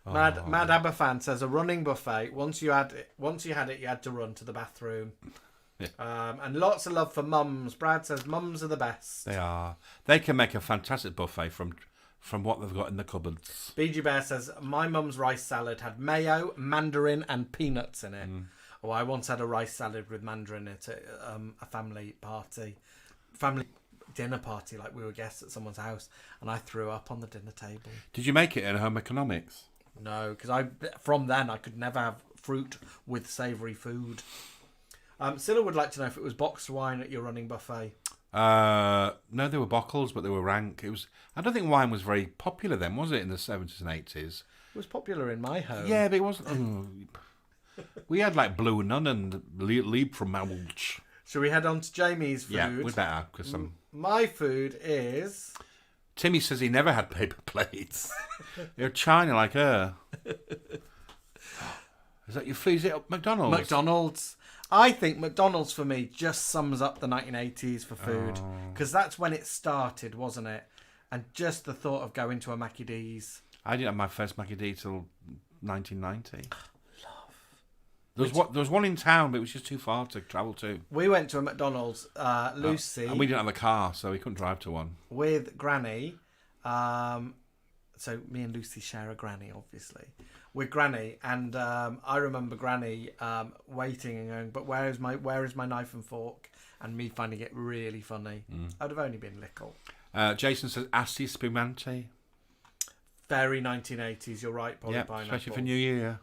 Speaker 5: Mad Aberfan says a running buffet. Once you had it, you had to run to the bathroom. Yeah. And lots of love for mums. Brad says mums are the best.
Speaker 9: They are. They can make a fantastic buffet from what they've got in the cupboards.
Speaker 5: BG Bear says, my mum's rice salad had mayo, mandarin and peanuts in it. Oh, I once had a rice salad with mandarin in it at a family dinner party, like we were guests at someone's house, and I threw up on the dinner table.
Speaker 9: Did you make it in home economics?
Speaker 5: No, because from then I could never have fruit with savoury food. Scylla would like to know if it was boxed wine at your running buffet.
Speaker 9: No, they were bockles, but they were rank. I don't think wine was very popular then, was it, in the 70s and 80s?
Speaker 5: It was popular in my home.
Speaker 9: Yeah, but it wasn't. We had like Blue Nun and Lieb from Malch.
Speaker 5: Shall we head on to Jamie's food?
Speaker 9: Yeah, we better.
Speaker 5: My food is...
Speaker 9: Timmy says he never had paper plates. You're China like her. Is that your food? Is it McDonald's?
Speaker 5: McDonald's. I think McDonald's for me just sums up the 1980s for food because that's when it started, wasn't it? And just the thought of going to a Mackie D's.
Speaker 9: I didn't have my first Mackie D till 1990. There was one in town, but it was just too far to travel to.
Speaker 5: We went to a McDonald's, Lucy,
Speaker 9: and we didn't have a car, so we couldn't drive to one.
Speaker 5: With Granny. So me and Lucy share a Granny, obviously. With Granny, and I remember Granny waiting and going, "But where is my knife and fork?" And me finding it really funny. I'd have only been little.
Speaker 9: Jason says Assi Spumante.
Speaker 5: Very 1980s. You're right, Polly Pineapple.
Speaker 9: Especially for New Year.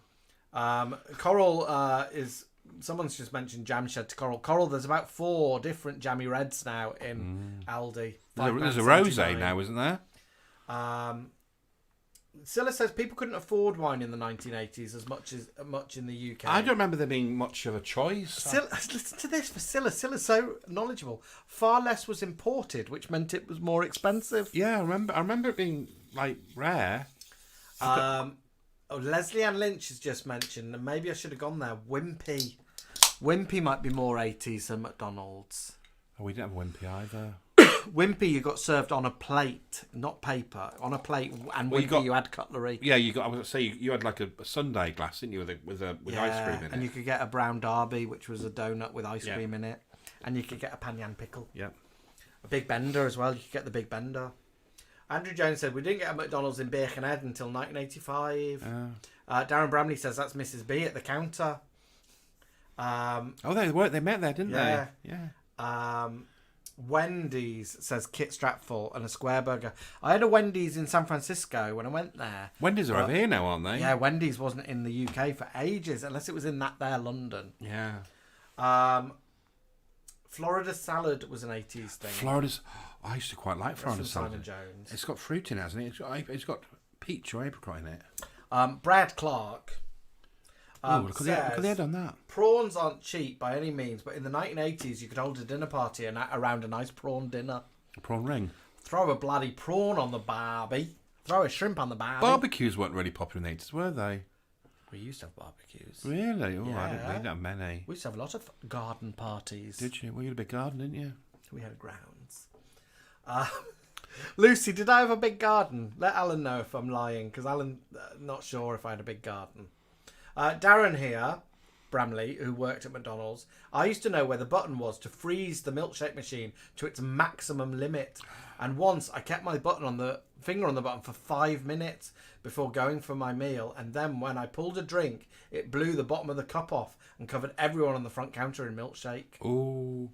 Speaker 5: Coral is. Someone's just mentioned Jam Shed to Coral. Coral, there's about 4 different jammy reds now in Aldi.
Speaker 9: There's a rosé now, isn't there?
Speaker 5: Scylla says people couldn't afford wine in the 1980s as much in the UK.
Speaker 9: I don't remember there being much of a choice.
Speaker 5: Listen to this for Scylla. Scylla's so knowledgeable. Far less was imported, which meant it was more expensive.
Speaker 9: Yeah, I remember it being like rare.
Speaker 5: Leslie Ann Lynch has just mentioned, and maybe I should have gone there. Wimpy. Wimpy might be more 80s than McDonald's.
Speaker 9: Oh, we didn't have Wimpy either.
Speaker 5: Wimpy, you got served on a plate, not paper, on a plate, and Wimpy, you had cutlery.
Speaker 9: Yeah, I was going to say you had like a sundae glass, didn't you, with ice cream in it?
Speaker 5: And you could get a brown derby, which was a donut with ice cream in it, and you could get a panyan pickle.
Speaker 9: Yeah,
Speaker 5: a big bender as well. You could get the big bender. Andrew Jones said we didn't get a McDonald's in Birkenhead until 1985. Darren Bramley says that's Mrs. B at the counter.
Speaker 9: They met there, didn't they?
Speaker 5: Yeah. Wendy's says Kit Stratful and a square burger. I had a Wendy's in San Francisco when I went there.
Speaker 9: Wendy's are over here now, aren't they?
Speaker 5: Yeah, Wendy's wasn't in the UK for ages, unless it was in that there London.
Speaker 9: Yeah.
Speaker 5: Florida salad was an 80s thing.
Speaker 9: I used to quite like Florida salad.
Speaker 5: Simon Jones.
Speaker 9: It's got fruit in it, hasn't it? It's got peach or apricot in it.
Speaker 5: Brad Clark.
Speaker 9: Could they have done that?
Speaker 5: Prawns aren't cheap by any means, but in the 1980s you could hold a dinner party around a nice prawn dinner.
Speaker 9: A prawn ring.
Speaker 5: Throw a bloody prawn on the barbie. Throw a shrimp on the barbie.
Speaker 9: Barbecues weren't really popular in the 80s, were they?
Speaker 5: We used to have barbecues.
Speaker 9: Really? Oh,
Speaker 5: yeah.
Speaker 9: I didn't have many.
Speaker 5: We used to have a lot of garden parties.
Speaker 9: Did you? Well, you had a big garden, didn't you?
Speaker 5: We had grounds. Lucy, did I have a big garden? Let Alan know if I'm lying, because Alan, not sure if I had a big garden. Darren here, Bramley, who worked at McDonald's. I used to know where the button was to freeze the milkshake machine to its maximum limit. And once I kept my finger on the button for 5 minutes before going for my meal. And then when I pulled a drink, it blew the bottom of the cup off and covered everyone on the front counter in milkshake.
Speaker 9: Oh,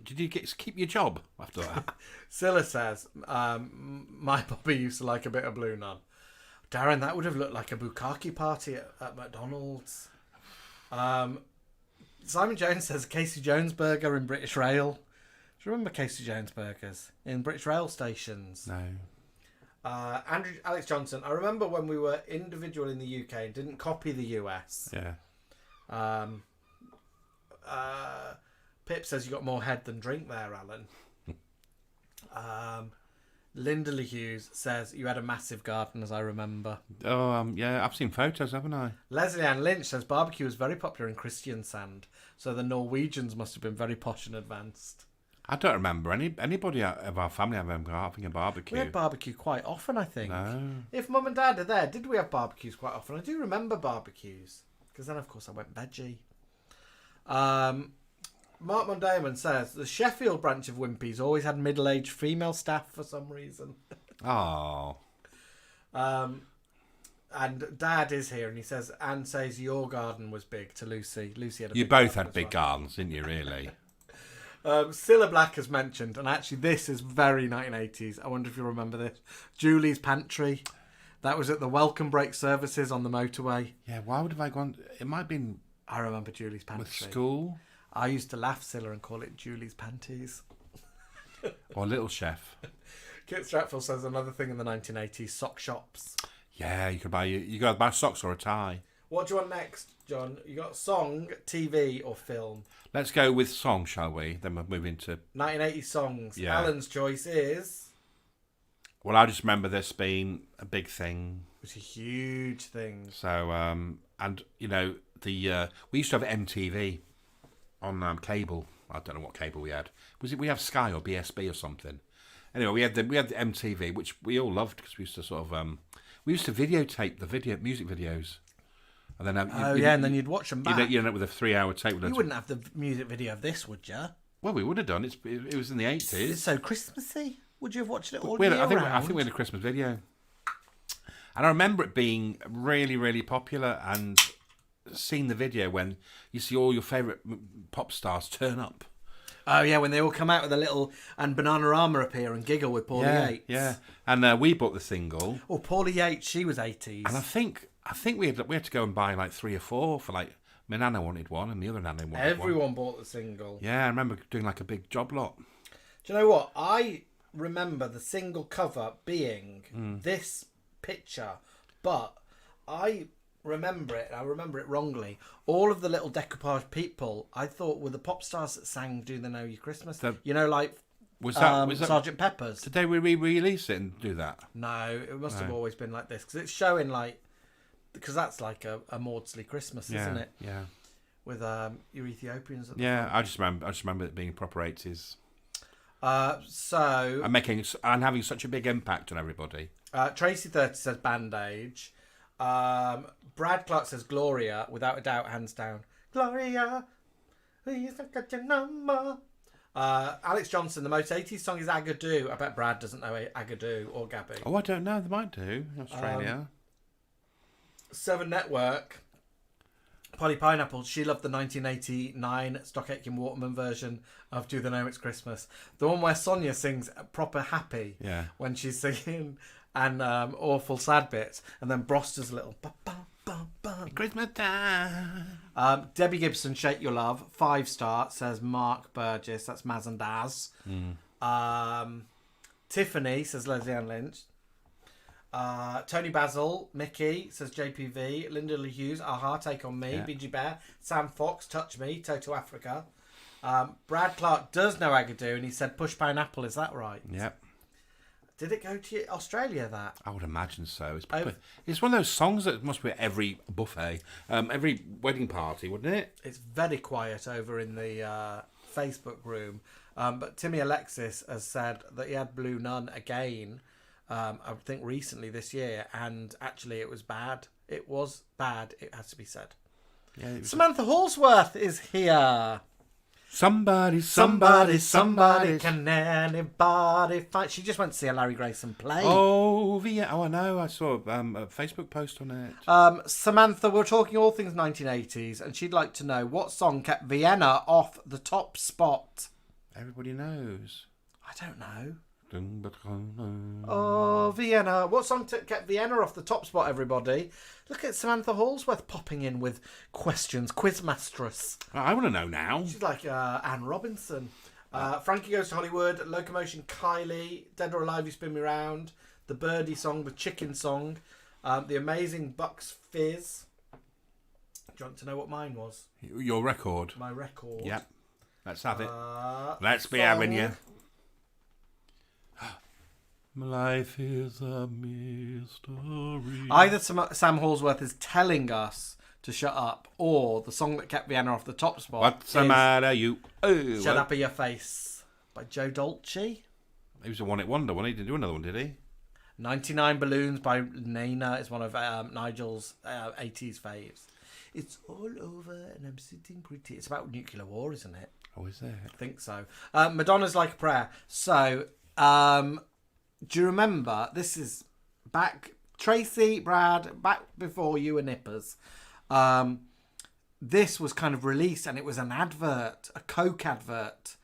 Speaker 9: did you keep your job after that?
Speaker 5: Scylla says, my Bobby used to like a bit of blue nun. Darren, that would have looked like a bukkake party at McDonald's. Simon Jones says Casey Jones burger in British Rail. Do you remember Casey Jones burgers in British Rail stations?
Speaker 9: No.
Speaker 5: Alex Johnson, I remember when we were individual in the UK and didn't copy the US.
Speaker 9: Yeah.
Speaker 5: Pip says you got more head than drink there, Alan. Linda Lee Hughes says you had a massive garden, as I remember.
Speaker 9: Oh, yeah, I've seen photos, haven't I?
Speaker 5: Leslie Ann Lynch says barbecue was very popular in Kristiansand, so the Norwegians must have been very posh and advanced.
Speaker 9: I don't remember anybody of our family having a barbecue.
Speaker 5: We had barbecue quite often, I think.
Speaker 9: No.
Speaker 5: If Mum and Dad are there, did we have barbecues quite often? I do remember barbecues, because then, of course, I went veggie. Mark Mondayman says the Sheffield branch of Wimpy's always had middle-aged female staff for some reason.
Speaker 9: Oh.
Speaker 5: And Dad is here, and he says, Anne says your garden was big to Lucy. Lucy had a
Speaker 9: You
Speaker 5: big
Speaker 9: both
Speaker 5: garden
Speaker 9: had big gardens, didn't you, really?
Speaker 5: Cilla Black has mentioned, and actually this is very 1980s. I wonder if you remember this. Julie's Pantry. That was at the welcome break services on the motorway.
Speaker 9: Yeah, why would have I gone? It might have been...
Speaker 5: I remember Julie's Pantry.
Speaker 9: With school?
Speaker 5: I used to laugh, Cilla, and call it Julie's Panties.
Speaker 9: Or Little Chef.
Speaker 5: Kit Stratfield says another thing in the 1980s, sock shops.
Speaker 9: Yeah, you could buy socks or a tie.
Speaker 5: What do you want next, John? You got song, TV, or film?
Speaker 9: Let's go with song, shall we? Then we'll move into
Speaker 5: 1980 songs.
Speaker 9: Yeah.
Speaker 5: Alan's choice is...
Speaker 9: Well, I just remember this being a big thing.
Speaker 5: It was a huge thing.
Speaker 9: So, and, you know, we used to have MTV on cable. I don't know what cable we had. We have Sky or BSB or something? Anyway, we had the MTV, which we all loved because we used to sort of... we used to videotape the music videos. And then
Speaker 5: and then you'd watch them back.
Speaker 9: You'd end up with a 3-hour tape.
Speaker 5: You wouldn't have the music video of this, would you?
Speaker 9: Well, we would have done. It was in the 80s.
Speaker 5: It's so Christmassy. Would you have watched it all
Speaker 9: year
Speaker 5: round?
Speaker 9: I think we had a Christmas video. And I remember it being really, really popular and seeing the video when you see all your favourite pop stars turn up.
Speaker 5: Oh, yeah, when they all come out with a little... And Bananarama appear and giggle with Paulie Yates.
Speaker 9: Yeah, and we bought the single.
Speaker 5: Oh, Paulie Yates, she was 80s.
Speaker 9: And I think we had to go and buy like 3 or 4 for like... My nana wanted one and the other nana wanted one.
Speaker 5: Everyone bought the single.
Speaker 9: Yeah, I remember doing like a big job lot.
Speaker 5: Do you know what? I remember the single cover being this picture, but I remember it wrongly. All of the little decoupage people I thought were the pop stars that sang Do They Know You Christmas. Like
Speaker 9: was that
Speaker 5: Sgt. Pepper's.
Speaker 9: Did they re-release it and do that?
Speaker 5: No, it must have always been like this because it's showing like, because that's like a Maudsley Christmas, isn't it?
Speaker 9: Yeah.
Speaker 5: With your Ethiopians at the
Speaker 9: front.
Speaker 5: I
Speaker 9: just remember it being proper 80s.
Speaker 5: So
Speaker 9: and having such a big impact on everybody.
Speaker 5: Tracy 30 says Bandage. Brad Clark says Gloria, without a doubt, hands down. Gloria, please don't get your number. Alex Johnson, the most 80s song is Agadoo. I bet Brad doesn't know Agadoo or Gabby.
Speaker 9: Oh, I don't know. They might do. Australia.
Speaker 5: Seven Network. Polly Pineapple, she loved the 1989 Stock Aitken Waterman version of Do They Know It's Christmas. The one where Sonia sings proper happy when she's singing and awful sad bits. And then Broster's little...
Speaker 9: Christmas time.
Speaker 5: Debbie Gibson, Shake Your Love. 5-star, says Mark Burgess. That's Maz and Daz. Tiffany, says Leslie Ann Lynch. Tony Basil, Mickey, says JPV. Linda Lee Hughes, Aha, Take On Me. BG Bear. Sam Fox, Touch Me. Toto Africa. Brad Clark does know Agadoo, and he said Push Pineapple. Is that right?
Speaker 9: Yep.
Speaker 5: Did it go to Australia, that?
Speaker 9: I would imagine so. It's one of those songs that must be at every buffet, every wedding party, wouldn't it?
Speaker 5: It's very quiet over in the Facebook room. But Timmy Alexis has said that he had Blue Nun again, I think recently this year, and actually it was bad. It was bad, it has to be said.
Speaker 9: Yeah,
Speaker 5: Samantha Hallsworth is here.
Speaker 9: Somebody.
Speaker 5: Can anybody fight? She just went to see a Larry Grayson play.
Speaker 9: Oh, I know. I saw a Facebook post on it.
Speaker 5: Samantha, we're talking all things 1980s, and she'd like to know what song kept Vienna off the top spot.
Speaker 9: Everybody knows.
Speaker 5: I don't know. Oh, Vienna. What song kept Vienna off the top spot, everybody? Look at Samantha Hallsworth popping in with questions. Quizmastress.
Speaker 9: I want to know now.
Speaker 5: She's like Anne Robinson. Frankie Goes to Hollywood, Locomotion Kylie, Dead or Alive You Spin Me Round, the Birdie song, the Chicken song, the Amazing Bucks Fizz. Do you want to know what mine was?
Speaker 9: Your record.
Speaker 5: My record.
Speaker 9: Yep. Let's have it. Let's be having you. My life is a mystery.
Speaker 5: Either Sam Hallsworth is telling us to shut up, or the song that kept Vienna off the top spot.
Speaker 9: What's the matter, you? Oh,
Speaker 5: Shut Up in Your Face by Joe Dolce.
Speaker 9: He was a one-hit wonder. He didn't do another one, did he?
Speaker 5: 99 Balloons by Nana is one of Nigel's 80s faves. It's all over and I'm sitting pretty. It's about nuclear war, isn't it?
Speaker 9: Oh, is it?
Speaker 5: I think so. Madonna's Like a Prayer. So, do you remember? This is back, Tracy, Brad, back before you were nippers. This was kind of released, and it was an advert, a Coke advert,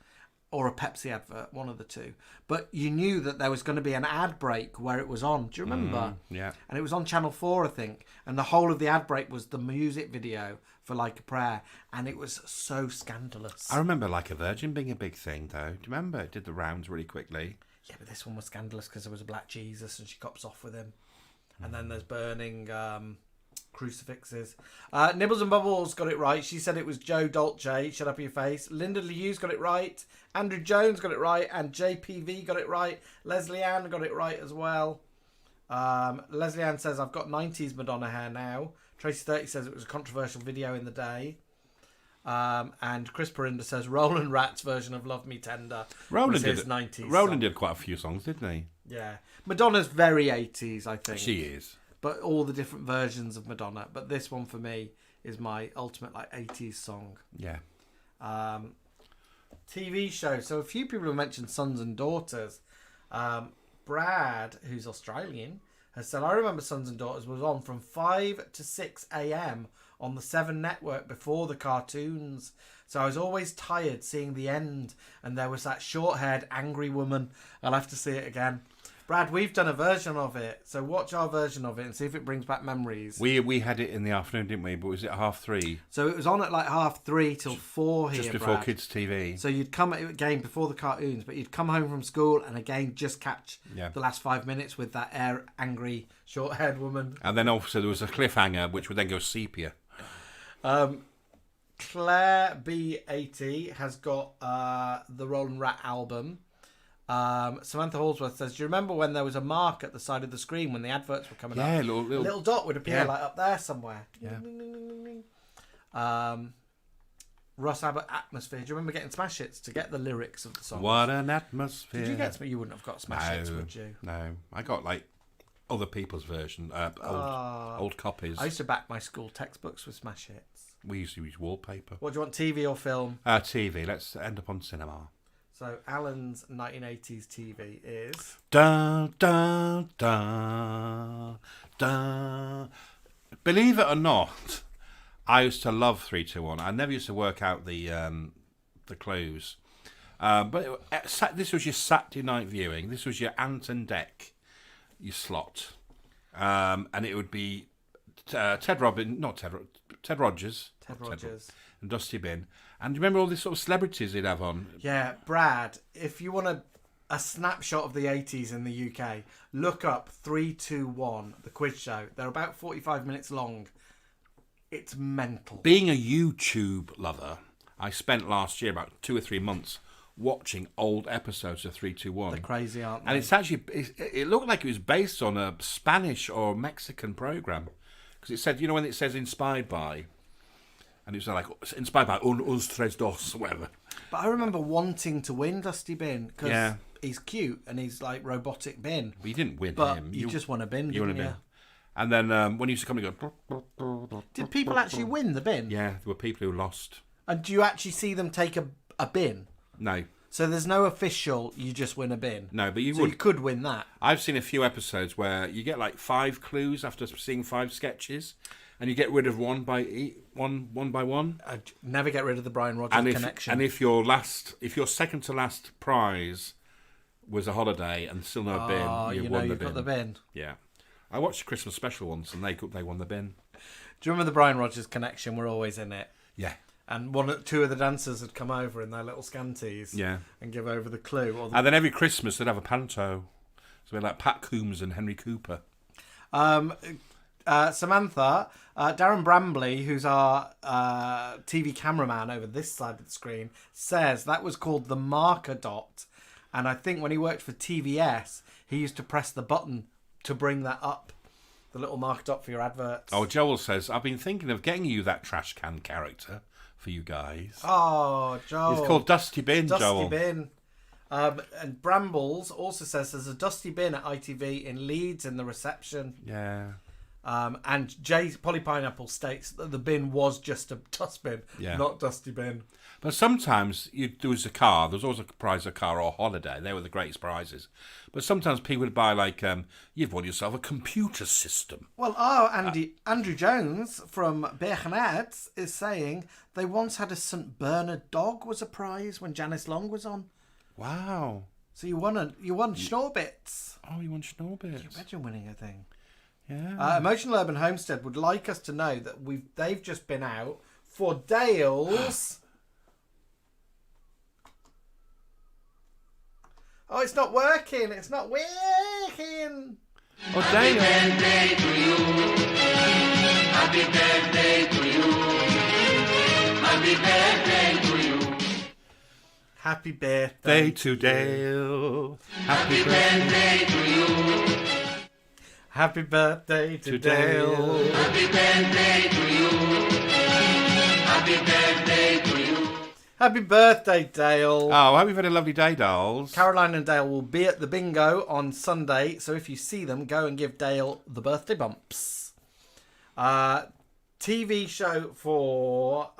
Speaker 5: or a Pepsi advert, one of the two. But you knew that there was going to be an ad break where it was on. Do you remember?
Speaker 9: Yeah.
Speaker 5: And it was on Channel 4, I think. And the whole of the ad break was the music video for Like a Prayer. And it was so scandalous.
Speaker 9: I remember Like a Virgin being a big thing, though. Do you remember? It did the rounds really quickly.
Speaker 5: Yeah, but this one was scandalous because there was a black Jesus and she cops off with him. And then there's burning crucifixes. Nibbles and Bubbles got it right. She said it was Joe Dolce. Shut up your face. Linda Hughes got it right. Andrew Jones got it right. And JPV got it right. Leslie Ann got it right as well. Leslie Ann says, I've got 90s Madonna hair now. Tracy 30 says it was a controversial video in the day. And Chris Perinda says Roland Rat's version of Love Me Tender was his 90s
Speaker 9: Roland
Speaker 5: song.
Speaker 9: did quite a few songs, didn't he?
Speaker 5: Yeah. Madonna's very 80s, I think.
Speaker 9: She is.
Speaker 5: But all the different versions of Madonna. But this one for me is my ultimate 80s song.
Speaker 9: Yeah.
Speaker 5: TV show. So a few people have mentioned Sons and Daughters. Brad, who's Australian, has said, I remember Sons and Daughters was on from 5 to 6 a.m. on the 7 network before the cartoons. So I was always tired seeing the end. And there was that short-haired, angry woman. I'll have to see it again. Brad, we've done a version of it. So watch our version of it and see if it brings back memories.
Speaker 9: We had it in the afternoon, didn't we? But was it 3:30?
Speaker 5: So it was on at like 3:30 till 4 here,
Speaker 9: Just before
Speaker 5: Brad.
Speaker 9: kids' TV.
Speaker 5: So you'd come again before the cartoons, but you'd come home from school and again just catch the last 5 minutes with that angry, short-haired woman.
Speaker 9: And then also there was a cliffhanger, which would then go sepia.
Speaker 5: Claire B80 has got the Roland Rat album. Samantha Hallsworth says, do you remember when there was a mark at the side of the screen when the adverts were coming up?
Speaker 9: Yeah,
Speaker 5: a little dot would appear like up there somewhere.
Speaker 9: Yeah.
Speaker 5: Ross Abbott, Atmosphere. Do you remember getting Smash Hits to get the lyrics of the song?
Speaker 9: What an atmosphere.
Speaker 5: Did you get You wouldn't have got Smash Hits, would you?
Speaker 9: No. I got like other people's version, old copies.
Speaker 5: I used to back my school textbooks with Smash Hits.
Speaker 9: We used to use wallpaper.
Speaker 5: What do you want, TV or film?
Speaker 9: TV. Let's end up on cinema.
Speaker 5: So Alan's 1980s TV is...
Speaker 9: Dun, dun, dun, dun. Believe it or not, I used to love 3-2-1. I never used to work out the clues. But this was your Saturday night viewing. This was your Ant and Dec, your slot. And it would be Ted Rogers. And Dusty Bin. And do you remember all these sort of celebrities they'd have on?
Speaker 5: Yeah, Brad, if you want a snapshot of the 80s in the UK, look up 3-2-1, the quiz show. They're about 45 minutes long. It's mental.
Speaker 9: Being a YouTube lover, I spent last year about 2 or 3 months watching old episodes of 3-2-1.
Speaker 5: They're crazy, aren't they?
Speaker 9: And it's actually, it looked like it was based on a Spanish or Mexican program. Because it said, when it says inspired by... And it was like, inspired by Un, Tres, Dos, whatever.
Speaker 5: But I remember wanting to win Dusty Bin because
Speaker 9: Yeah.
Speaker 5: he's cute and he's like robotic bin.
Speaker 9: But you didn't win
Speaker 5: But
Speaker 9: him.
Speaker 5: you just won a bin,
Speaker 9: You won a
Speaker 5: didn't
Speaker 9: bin.
Speaker 5: you?
Speaker 9: And then when you used to come and go...
Speaker 5: Did people actually win the bin?
Speaker 9: Yeah, there were people who lost.
Speaker 5: And do you actually see them take a bin?
Speaker 9: No.
Speaker 5: So there's no official, you just win a bin?
Speaker 9: No, but you
Speaker 5: so
Speaker 9: would.
Speaker 5: you could win that.
Speaker 9: I've seen a few episodes where you get like 5 clues after seeing 5 sketches, and you get rid of one by one.
Speaker 5: I'd never get rid of the Brian Rogers connection.
Speaker 9: And if your second to last prize was a holiday and still no bin, you won the bin.
Speaker 5: Got the bin.
Speaker 9: Yeah, I watched a Christmas special once, and they won the bin.
Speaker 5: Do you remember the Brian Rogers connection? We're always in it.
Speaker 9: Yeah.
Speaker 5: And two of the dancers had come over in their little scanties, and give over the clue.
Speaker 9: And then every Christmas they'd have a panto, so we're like Pat Coombs and Henry Cooper.
Speaker 5: Samantha, Darren Brambley, who's our TV cameraman over this side of the screen, says that was called the marker dot. And I think when he worked for TVS, he used to press the button to bring that up, the little marker dot for your adverts.
Speaker 9: Oh, Joel says, I've been thinking of getting you that trash can character for you guys.
Speaker 5: Oh, Joel.
Speaker 9: It's called Dusty Bin, Joel.
Speaker 5: Dusty Bin. And Brambles also says there's a Dusty Bin at ITV in Leeds in the reception.
Speaker 9: Yeah.
Speaker 5: And Polly Pineapple states that the bin was just a dustbin, not Dusty Bin.
Speaker 9: But sometimes there was always a prize, a car or a holiday. They were the greatest prizes. But sometimes people would buy like, you've won yourself a computer system.
Speaker 5: Well, Andrew Jones from Birkenhead is saying they once had a St Bernard dog was a prize when Janice Long was on.
Speaker 9: Wow.
Speaker 5: So you won Schnorbits.
Speaker 9: Oh, you won Schnorbits.
Speaker 5: Can you imagine winning a thing?
Speaker 9: Yeah.
Speaker 5: Emotional Urban Homestead would like us to know that they've just been out for Dale's. Oh, it's not working. It's not working.
Speaker 9: Oh, Dale.
Speaker 6: Happy birthday to you. Happy birthday to you. Happy birthday to you.
Speaker 5: Happy birthday
Speaker 9: to Dale.
Speaker 6: Happy birthday to you.
Speaker 5: Happy birthday to Dale.
Speaker 6: Happy birthday to you. Happy birthday to you.
Speaker 5: Happy birthday, Dale.
Speaker 9: Oh, I hope you've had a lovely day, dolls.
Speaker 5: Caroline and Dale will be at the bingo on Sunday, so if you see them, go and give Dale the birthday bumps. TV show for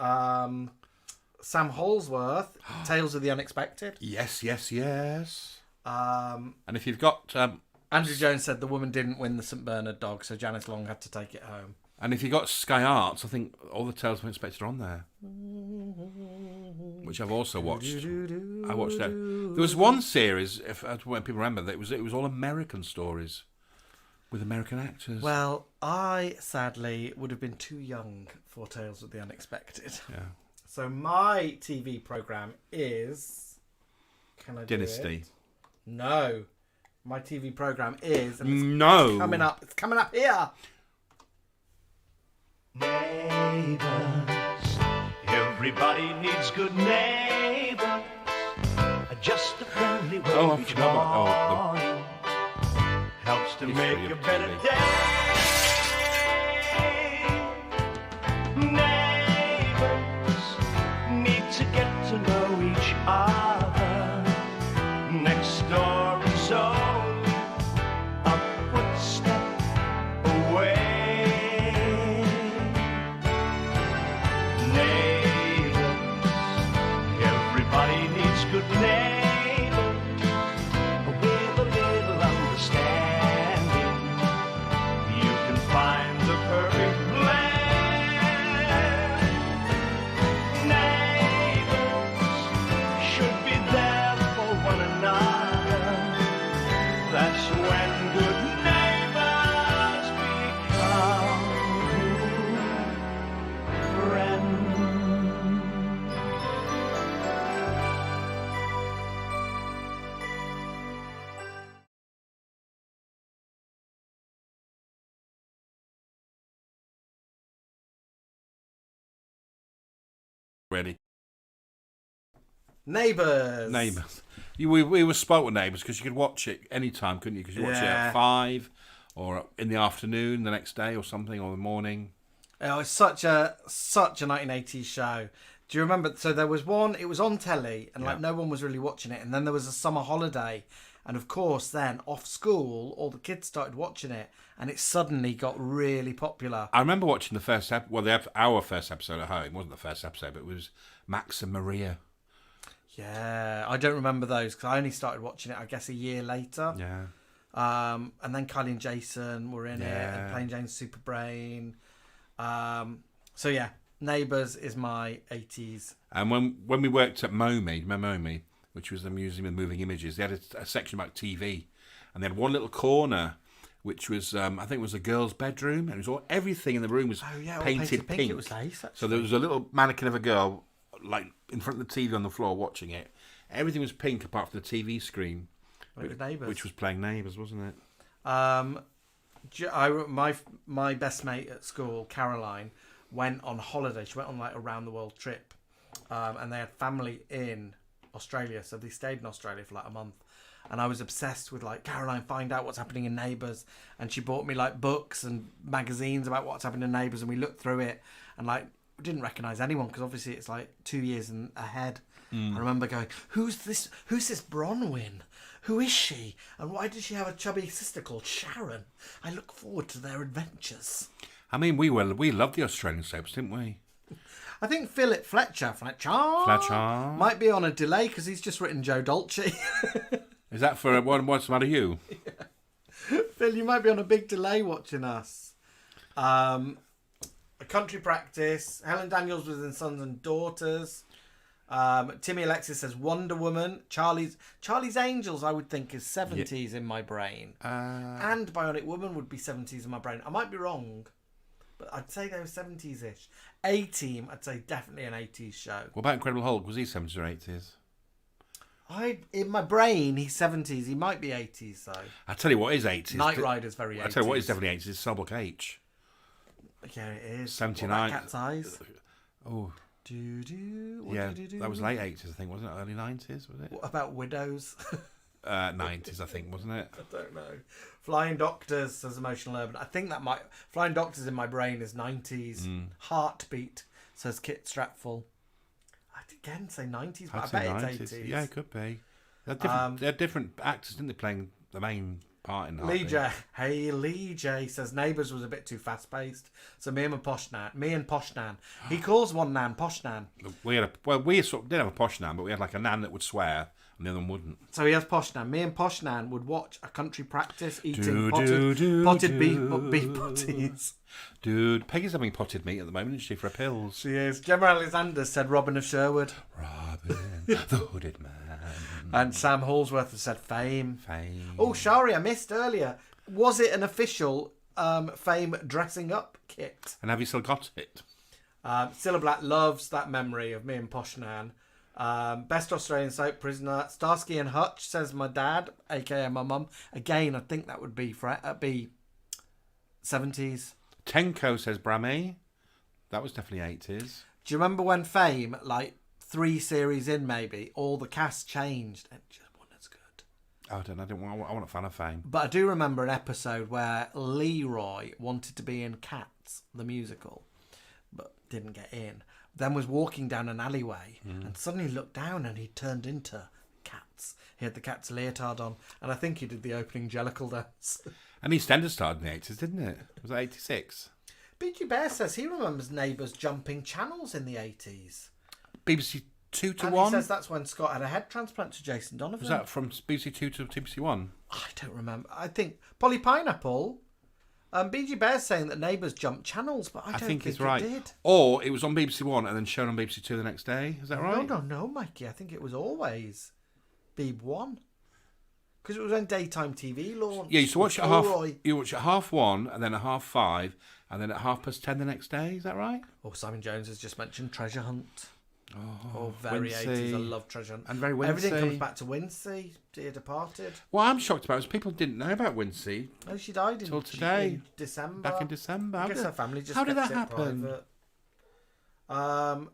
Speaker 5: Sam Holsworth, Tales of the Unexpected.
Speaker 9: Yes, yes, yes.
Speaker 5: And
Speaker 9: if you've got...
Speaker 5: Andrew Jones said the woman didn't win the St Bernard dog, so Janice Long had to take it home.
Speaker 9: And if you got Sky Arts, I think all the Tales of the Unexpected are on there. Which I've also watched. I watched that. There was one series, when people remember, that it was all American stories with American actors.
Speaker 5: Well, I sadly would have been too young for Tales of the Unexpected.
Speaker 9: Yeah.
Speaker 5: So my TV program is... Can I do
Speaker 9: Dynasty.
Speaker 5: it? No. My TV program is... And it's
Speaker 9: No.
Speaker 5: coming up. It's coming up here.
Speaker 17: Neighbors, everybody needs good neighbors. Just a friendly word
Speaker 9: Oh, I
Speaker 17: each
Speaker 9: forgot
Speaker 17: morning helps to
Speaker 9: history
Speaker 17: make a
Speaker 9: of
Speaker 17: better
Speaker 9: TV.
Speaker 17: day. Neighbors need to get to know each other. Next door is only a footstep away. Everybody needs good neighbors with a little understanding. You can find the perfect blend. Neighbors should be there for one another. That's when good neighbors become good friends.
Speaker 9: Ready.
Speaker 5: Neighbours.
Speaker 9: We were spoilt with Neighbours because you could watch it any time, couldn't you? Because you watch it at 5 or in the afternoon the next day or something, or the morning.
Speaker 5: Oh, it's such a 1980s show. Do you remember? So there was one, it was on telly, and like
Speaker 9: Yeah.
Speaker 5: no one was really watching it. And then there was a summer holiday. And of course, then off school, all the kids started watching it. And it suddenly got really popular.
Speaker 9: I remember watching the first our first episode at home. It wasn't the first episode, but it was Max and Maria.
Speaker 5: Yeah, I don't remember those because I only started watching it, I guess, a year later.
Speaker 9: Yeah.
Speaker 5: And then Kylie and Jason were in it, and Plain Jane's Super Brain. So yeah, Neighbours is my 80s.
Speaker 9: And when we worked at MoMI, which was the Museum of Moving Images, they had a section about TV, and they had one little corner which was I think it was a girl's bedroom, and it was everything in the room was painted pink.
Speaker 5: It was nice,
Speaker 9: so there was a little mannequin of a girl like in front of the TV on the floor watching it. Everything was pink apart from the TV screen, which was playing Neighbours, wasn't it?
Speaker 5: My best mate at school, Caroline, went on holiday. She went on like a round the world trip, and they had family in Australia, so they stayed in Australia for like a month. And I was obsessed with like, Caroline, find out what's happening in Neighbours. And she bought me like books and magazines about what's happening in Neighbours, and we looked through it and like didn't recognise anyone because obviously it's like 2 years ahead. I remember going, who's this Bronwyn? Who is she? And why did she have a chubby sister called Sharon? I look forward to their adventures.
Speaker 9: I mean, we loved the Australian soaps, didn't we?
Speaker 5: I think Philip Fletcher might be on a delay because he's just written Joe Dolce.
Speaker 9: Is that for What's the Matter You?
Speaker 5: Yeah. Phil, you might be on a big delay watching us. A Country Practice. Helen Daniels was in Sons and Daughters. Timmy Alexis says Wonder Woman. Charlie's Angels, I would think, is 70s in my brain. And Bionic Woman would be 70s in my brain. I might be wrong, but I'd say they were 70s-ish. A-Team, I'd say definitely an 80s show.
Speaker 9: What about Incredible Hulk? Was he 70s or 80s?
Speaker 5: In my brain, he's 70s. He might be 80s, though.
Speaker 9: I tell you what is 80s.
Speaker 5: Knight Rider's very 80s.
Speaker 9: I tell you what is definitely 80s. Is Soblock H.
Speaker 5: Yeah, it is.
Speaker 9: 79.
Speaker 5: Cat's Eyes.
Speaker 9: Oh. That was late 80s, I think, wasn't it? Early 90s, was it?
Speaker 5: What about Widows?
Speaker 9: 90s, I think, wasn't it?
Speaker 5: I don't know. Flying Doctors says Emotional Urban. I think that might... Flying Doctors in my brain is 90s. Heartbeat says Kit Stratful. I'd again say 90s, but I bet it's 80s.
Speaker 9: Yeah, it could be. They had different actors, didn't they, playing the main part in
Speaker 5: Lee J says Neighbours was a bit too fast paced. So me and Posh Nan. He calls one Nan Posh Nan.
Speaker 9: We sort of did have a Posh Nan, but we had like a Nan that would swear and the other one wouldn't.
Speaker 5: So he has Posh Nan. Me and Posh Nan would watch A Country Practice eating potted beef patties.
Speaker 9: Dude, Peggy's having potted meat at the moment, isn't she, for her pills?
Speaker 5: She is. Gemma Alexander said Robin of Sherwood.
Speaker 9: Robin, the Hooded Man.
Speaker 5: And Sam Hallsworth has said Fame. Oh, Shari, I missed earlier. Was it an official Fame dressing up kit?
Speaker 9: And have you still got it?
Speaker 5: Cilla Black loves that memory of me and Posh Nan. Best Australian soap, Prisoner. Starsky and Hutch says my dad, aka my mum. Again, I think that would be 70s.
Speaker 9: Tenko says Brammy. That was definitely 80s.
Speaker 5: Do you remember when Fame, like 3 series in maybe, all the cast changed and it just wasn't as good?
Speaker 9: I wasn't a fan of Fame.
Speaker 5: But I do remember an episode where Leroy wanted to be in Cats, the musical, but didn't get in. Then was walking down an alleyway and suddenly looked down and he turned into Cats. He had the Cats leotard on, and I think he did the opening Jellicle dance.
Speaker 9: And EastEnders started in the 80s, didn't it? Was that 86?
Speaker 5: BG Bear says he remembers Neighbours jumping channels in the 80s.
Speaker 9: BBC 2 to
Speaker 5: and
Speaker 9: 1?
Speaker 5: He says that's when Scott had a head transplant to Jason Donovan.
Speaker 9: Was that from BBC 2 to BBC 1?
Speaker 5: I don't remember. I think Polly Pineapple. BG Bear's saying that Neighbours jumped channels, but I don't think
Speaker 9: he's right.
Speaker 5: It did.
Speaker 9: Or it was on BBC 1 and then shown on BBC 2 the next day. Is that right?
Speaker 5: No, Mikey. I think it was always Beeb 1. Because it was on daytime TV launch.
Speaker 9: Yeah, you used to watch at half 1 and then at half 5 and then at 10:30 the next day. Is that right?
Speaker 5: Oh, Simon Jones has just mentioned Treasure Hunt.
Speaker 9: Oh,
Speaker 5: very
Speaker 9: Wincy.
Speaker 5: 80s. I love Treasure Hunt.
Speaker 9: And very Wincy.
Speaker 5: Everything comes back to Wincy. Dear Departed.
Speaker 9: What I'm shocked about is people didn't know about Wincy.
Speaker 5: Oh, she died
Speaker 9: until today.
Speaker 5: In December.
Speaker 9: Back in December.
Speaker 5: I guess her family just
Speaker 9: how did that
Speaker 5: kept it
Speaker 9: happen?
Speaker 5: Private.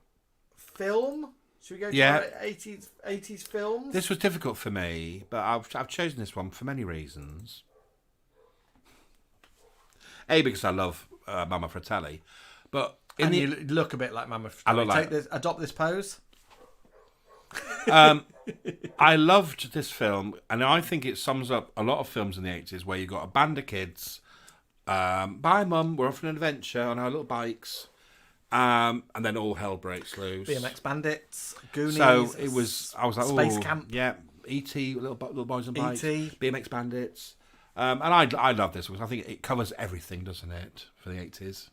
Speaker 5: Film. Should we go to 80s films?
Speaker 9: This was difficult for me, but I've chosen this one for many reasons. A, because I love Mama Fratelli, but
Speaker 5: And you look a bit like Mama Fratelli.
Speaker 9: I look like...
Speaker 5: Adopt this pose.
Speaker 9: I loved this film, and I think it sums up a lot of films in the 80s where you got a band of kids. Bye, Mum, we're off on an adventure on our little bikes. And then all hell breaks loose.
Speaker 5: BMX Bandits, Goonies.
Speaker 9: So it was, I was like,
Speaker 5: Space Camp.
Speaker 9: Yeah, E.T., little boys on bikes.
Speaker 5: E.T.
Speaker 9: BMX Bandits. And I love this because I think it covers everything, doesn't it, for the 80s?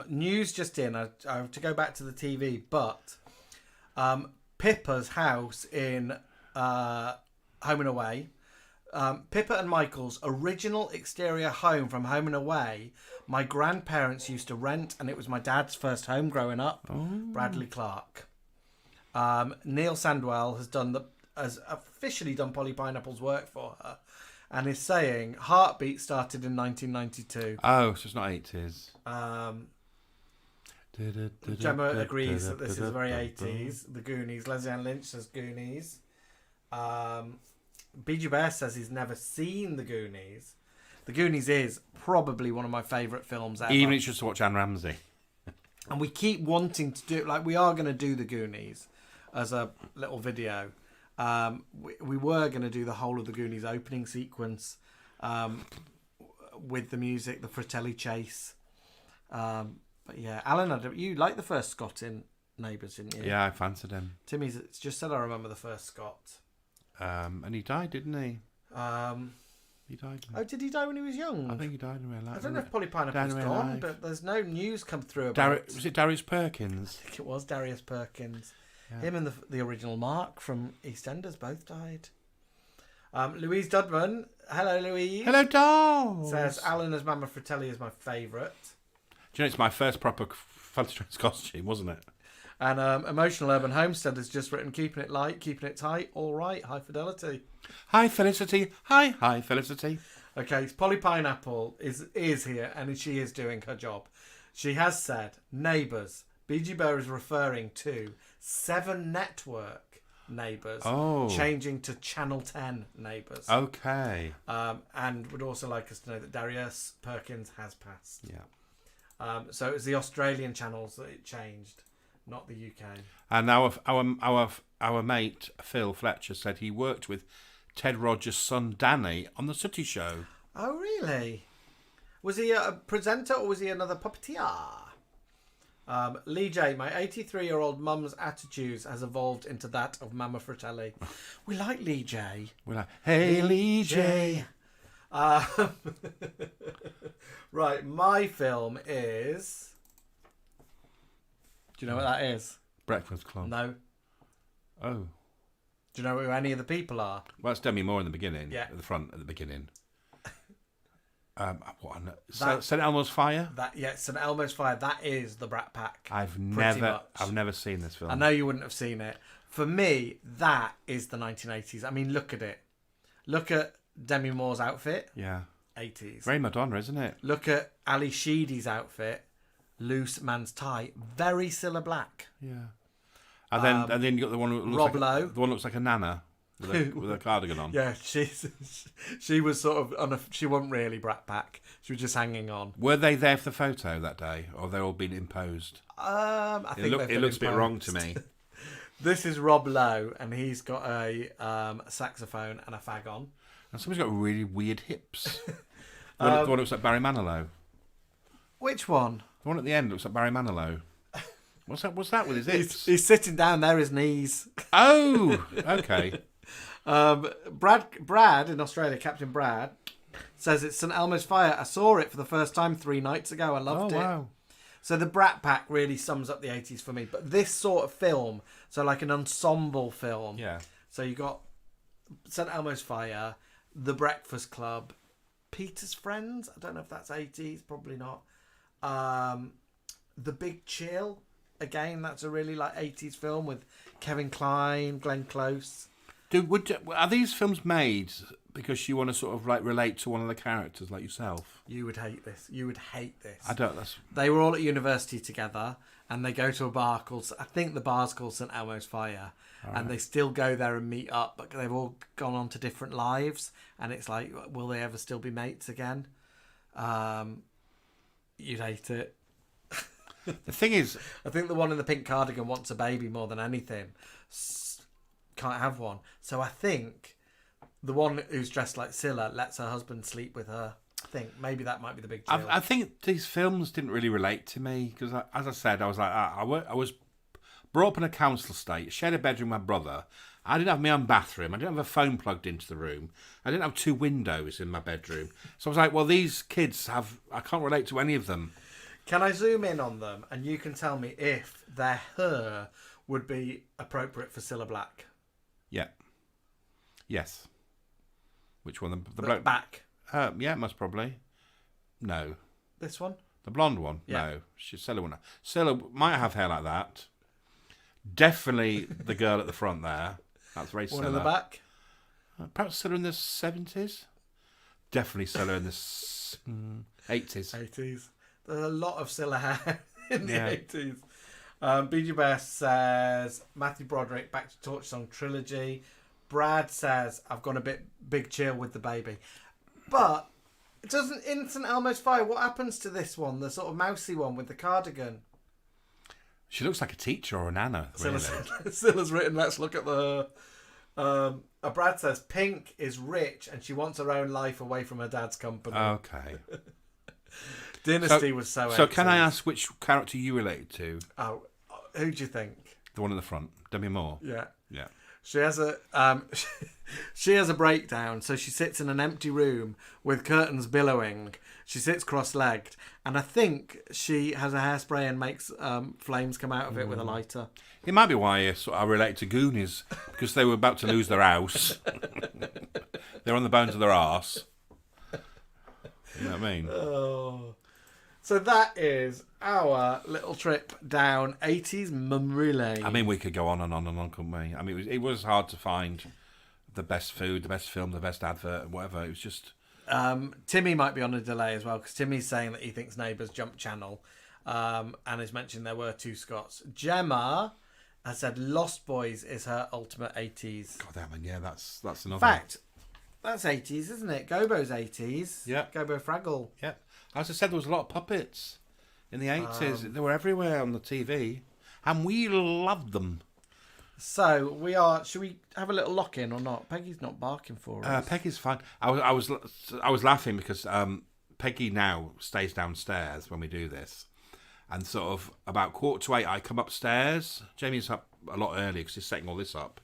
Speaker 5: News just in. I have to go back to the TV, but Pippa's house in Home and Away. Pippa and Michael's original exterior home from Home and Away, my grandparents used to rent, and it was my dad's first home growing up. Bradley Clark. Neil Sandwell has officially done Polly Pineapple's work for her, and is saying Heartbeat started in 1992.
Speaker 9: Oh, so it's not 80s.
Speaker 5: Gemma agrees that this is very 80s. The Goonies. Leslie Ann Lynch says Goonies. BG Bear says he's never seen The Goonies. The Goonies is probably one of my favourite films ever.
Speaker 9: Even if it's just to watch Anne Ramsey.
Speaker 5: And we keep wanting to do, like, we are going to do The Goonies as a little video. We were going to do the whole of The Goonies opening sequence with the music, the Fratelli chase. But yeah, Alan, you liked the first Scott in Neighbours, didn't you?
Speaker 9: Yeah, I fancied him.
Speaker 5: Timmy's just said I remember the first Scott.
Speaker 9: And he died, didn't he? He died.
Speaker 5: Oh, did he die when he was young?
Speaker 9: I think he died in real life.
Speaker 5: I don't know if Polly Pineapple's gone, but there's no news come through about
Speaker 9: Was it Darius Perkins?
Speaker 5: I think it was Darius Perkins.
Speaker 9: Yeah.
Speaker 5: Him and the original Mark from EastEnders both died. Louise Dudman. Hello, Louise.
Speaker 9: Hello, dolls.
Speaker 5: Says Alan as Mama Fratelli is my favourite.
Speaker 9: Do you know, it's my first proper Fancy Dress costume, wasn't it?
Speaker 5: And Emotional Urban Homestead has just written, keeping it light, keeping it tight, all right, high fidelity.
Speaker 9: Hi, Felicity. Hi, Felicity.
Speaker 5: Okay, so Polly Pineapple is here, and she is doing her job. She has said, Neighbours. BG Bear is referring to 7 Network Neighbours, changing to Channel 10 Neighbours.
Speaker 9: Okay.
Speaker 5: And would also like us to know that Darius Perkins has passed.
Speaker 9: Yeah.
Speaker 5: So it was the Australian channels that it changed, not the UK.
Speaker 9: And our mate Phil Fletcher said he worked with Ted Rogers' son Danny on the Sooty Show.
Speaker 5: Oh, really? Was he a presenter or was he another puppeteer? Lee J, my 83-year-old mum's attitudes has evolved into that of Mama Fratelli. We like Lee J.
Speaker 9: We're like, hey, Lee J.
Speaker 5: Right, my film is... Do you know what that is?
Speaker 9: Breakfast Club.
Speaker 5: No.
Speaker 9: Oh.
Speaker 5: Do you know who any of the people are?
Speaker 9: Well, it's Demi Moore in the beginning.
Speaker 5: Yeah.
Speaker 9: At the front, at the beginning. St Elmo's Fire?
Speaker 5: St Elmo's Fire. That is the Brat Pack.
Speaker 9: I've never seen this film.
Speaker 5: I know you wouldn't have seen it. For me, that is the 1980s. I mean, look at it. Look at Demi Moore's outfit.
Speaker 9: Yeah.
Speaker 5: 80s.
Speaker 9: Very Madonna, isn't it?
Speaker 5: Look at Ali Sheedy's outfit. Loose man's tie. Very Cilla Black.
Speaker 9: Yeah. And then you got the one who looks
Speaker 5: Rob
Speaker 9: like
Speaker 5: Lowe.
Speaker 9: The one who looks like a nana with a cardigan on.
Speaker 5: Yeah, she was sort of she wasn't really Brat Pack. She was just hanging on.
Speaker 9: Were they there for the photo that day, or have they all been imposed?
Speaker 5: I think
Speaker 9: it looks a bit wrong to me.
Speaker 5: This is Rob Lowe, and he's got a saxophone and a fag on.
Speaker 9: And somebody's got really weird hips. The one that looks like Barry Manilow.
Speaker 5: Which one?
Speaker 9: The one at the end looks like Barry Manilow. What's that with his hips?
Speaker 5: He's sitting down there, his knees.
Speaker 9: Oh, okay.
Speaker 5: Brad in Australia, Captain Brad, says it's St Elmo's Fire. I saw it for the first time 3 nights ago. I loved it.
Speaker 9: Wow.
Speaker 5: So the Brat Pack really sums up the 80s for me. But this sort of film, so like an ensemble film.
Speaker 9: Yeah.
Speaker 5: So you got St Elmo's Fire, The Breakfast Club, Peter's Friends. I don't know if that's 80s, probably not. The Big Chill. Again, that's a really like 80s film with Kevin Kline, Glenn Close.
Speaker 9: Are these films made because you want to sort of like relate to one of the characters like yourself?
Speaker 5: You would hate this. You would hate this.
Speaker 9: I don't.
Speaker 5: They were all at university together, and they go to a bar called, I think the bar's called St Elmo's Fire, and they still go there and meet up, but they've all gone on to different lives, and it's like, will they ever still be mates again? You'd hate it.
Speaker 9: The thing is,
Speaker 5: I think the one in the pink cardigan wants a baby more than anything. Can't have one. So I think the one who's dressed like Scylla lets her husband sleep with her. I think maybe that might be the big deal.
Speaker 9: I think these films didn't really relate to me because, as I said, I was like, I was brought up in a council estate, shared a bedroom with my brother. I didn't have my own bathroom. I didn't have a phone plugged into the room. I didn't have 2 windows in my bedroom. So I was like, well, these kids I can't relate to any of them.
Speaker 5: Can I zoom in on them and you can tell me if their hair would be appropriate for Cilla Black?
Speaker 9: Yeah. Yes. Which one? The bloke?
Speaker 5: Back.
Speaker 9: Yeah, most probably. No.
Speaker 5: This one?
Speaker 9: The blonde one?
Speaker 5: Yeah.
Speaker 9: No. Cilla wouldn't. Cilla might have hair like that. Definitely the girl at the front there. That's very Cilla.
Speaker 5: One in the back?
Speaker 9: Perhaps Cilla in the 70s? Definitely Cilla in the 80s.
Speaker 5: 80s. There's a lot of Cilla hair in the 80s. BG Best says, Matthew Broderick, Back to Torch Song Trilogy. Brad says, I've gone a bit big chill with the baby. But it doesn't Instant Elmo's Fire. What happens to this one? The sort of mousy one with the cardigan.
Speaker 9: She looks like a teacher or a nana, really.
Speaker 5: Scylla's written, let's look at the... Brad says, Pink is rich and she wants her own life away from her dad's company.
Speaker 9: Okay.
Speaker 5: Dynasty was so 80s.
Speaker 9: Can I ask which character you relate to?
Speaker 5: Oh, who do you think?
Speaker 9: The one in the front, Demi Moore.
Speaker 5: Yeah.
Speaker 9: Yeah.
Speaker 5: She has a she has a breakdown. So she sits in an empty room with curtains billowing. She sits cross-legged, and I think she has a hairspray and makes flames come out of it with a lighter.
Speaker 9: It might be why I relate to Goonies, because they were about to lose their house. They're on the bones of their arse. You know what I mean?
Speaker 5: Oh. So that is our little trip down 80s memory lane.
Speaker 9: I mean, we could go on and on and on, couldn't we? I mean, it was hard to find the best food, the best film, the best advert, whatever. It was just...
Speaker 5: Timmy might be on a delay as well, because Timmy's saying that he thinks Neighbours jumped channel, and has mentioned there were 2 Scots. Gemma has said Lost Boys is her ultimate 80s.
Speaker 9: God damn it, yeah, that's another...
Speaker 5: In fact, that's 80s, isn't it? Gobo's 80s.
Speaker 9: Yeah.
Speaker 5: Gobo Fraggle.
Speaker 9: Yeah. As I said, there was a lot of puppets in the 80s. They were everywhere on the TV, and we loved them.
Speaker 5: So should we have a little lock-in or not? Peggy's not barking for us.
Speaker 9: Peggy's fine. I was laughing because Peggy now stays downstairs when we do this, and sort of about 7:45 I come upstairs. Jamie's up a lot earlier because he's setting all this up,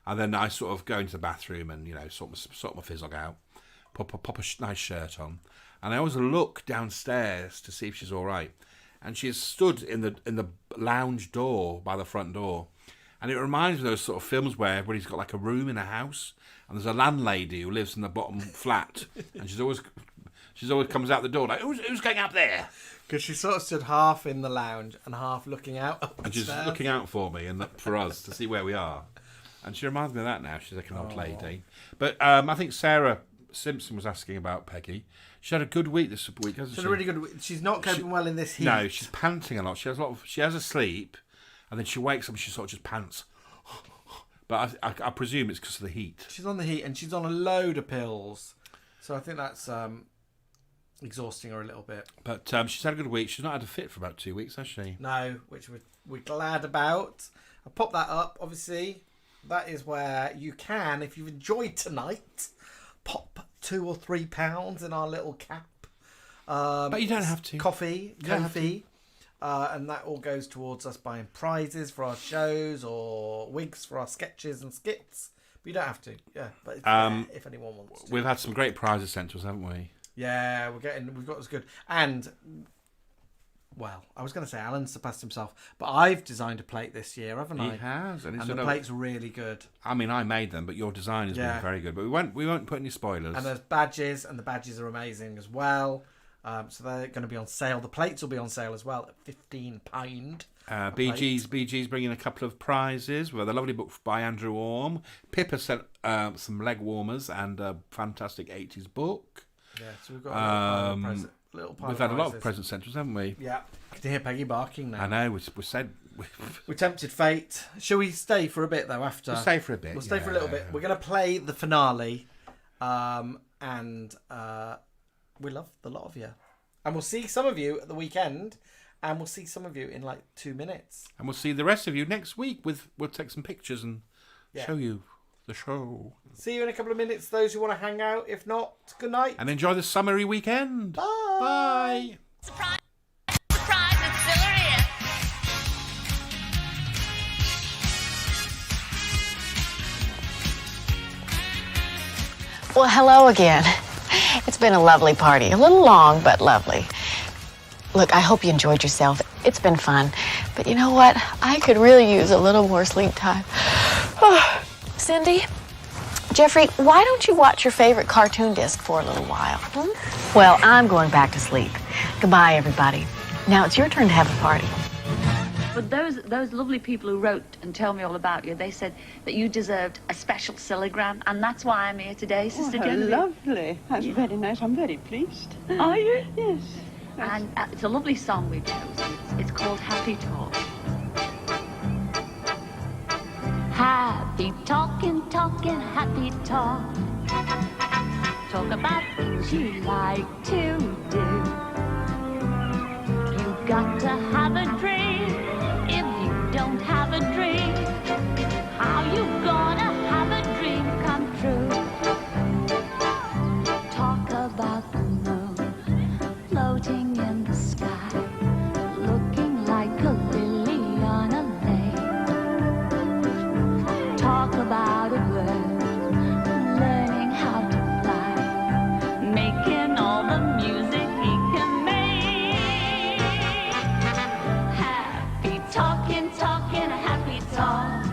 Speaker 9: and then I sort of go into the bathroom and sort my fizzle out, pop a nice shirt on. And I always look downstairs to see if she's all right. And she is stood in the lounge door by the front door. And it reminds me of those sort of films where everybody's got like a room in a house, and there's a landlady who lives in the bottom flat, and she's always comes out the door like, who's going up there?
Speaker 5: Because she sort of stood half in the lounge and half looking out.
Speaker 9: And she's looking out for me and for us to see where we are. And she reminds me of that now. She's like an old lady. But I think Sarah Simpson was asking about Peggy. She had a good week this week, hasn't she?
Speaker 5: She had a really good week. She's not coping well in this heat.
Speaker 9: No, she's panting a lot. She has a sleep, and then she wakes up and she sort of just pants. But I presume it's because of the heat.
Speaker 5: She's on the heat, and she's on a load of pills. So I think that's exhausting her a little bit.
Speaker 9: But she's had a good week. She's not had a fit for about 2 weeks, has she?
Speaker 5: No, which we're glad about. I'll pop that up, obviously. That is where you can, if you've enjoyed tonight, pop £2 or £3 in our little cap.
Speaker 9: But you don't have to.
Speaker 5: Coffee, Ko-fi. And that all goes towards us buying prizes for our shows or wigs for our sketches and skits. But you don't have to. Yeah, but it's there if anyone wants to.
Speaker 9: We've had some great prizes sent to us, haven't we?
Speaker 5: Yeah, we've got this good. And, well, I was going to say Alan surpassed himself, but I've designed a plate this year, haven't I?
Speaker 9: He has.
Speaker 5: And the plate's really good.
Speaker 9: I mean, I made them, but your design has been very good. But we won't put any spoilers.
Speaker 5: And there's badges, and the badges are amazing as well. So they're going to be on sale. The plates will be on sale as well at £15.
Speaker 9: BG's bringing a couple of prizes. Well, the lovely book by Andrew Orme. Pippa sent some leg warmers and a fantastic 80s book.
Speaker 5: Yeah, so we've got a little pile
Speaker 9: We've had a lot of present centres, haven't we?
Speaker 5: Yeah. I can hear Peggy barking now.
Speaker 9: I know. We said...
Speaker 5: We tempted fate. Shall we stay for a bit, though, after?
Speaker 9: We'll stay for a bit.
Speaker 5: We'll stay for a little bit. We're going to play the finale. And we love the lot of you. And we'll see some of you at the weekend And we'll see some of you in like 2 minutes.
Speaker 9: And we'll see the rest of you next week. We'll take some pictures and show you the show.
Speaker 5: See you in a couple of minutes, those who want to hang out. If not, good night.
Speaker 9: And enjoy the summery weekend.
Speaker 5: Bye.
Speaker 9: Bye.
Speaker 2: Surprise, it's Silla here.
Speaker 4: Well, hello again. It's been a lovely party. A little long, but lovely. Look, I hope you enjoyed yourself. It's been fun. But you know what? I could really use a little more sleep time. Cindy, Jeffrey, why don't you watch your favorite cartoon disc for a little while? Well, I'm going back to sleep. Goodbye, everybody. Now it's your turn to have a party.
Speaker 18: But those lovely people who wrote and told me all about you, they said that you deserved a special Silligram, and that's why I'm here today, Sister Genevieve.
Speaker 19: Lovely. That's very nice. I'm very pleased.
Speaker 18: Are you?
Speaker 19: Yes.
Speaker 18: And it's a lovely song we've chosen. It's called Happy Talk. Happy talking, happy talk. Talk about things you like to do. You got to have a dream. If you don't have a dream, how you gonna have a dream come true? Talk about the moon floating in the sky, looking like a lily on a lake. Talk about a bird learning how to fly, making all the music he can make. Happy talking, happy talk.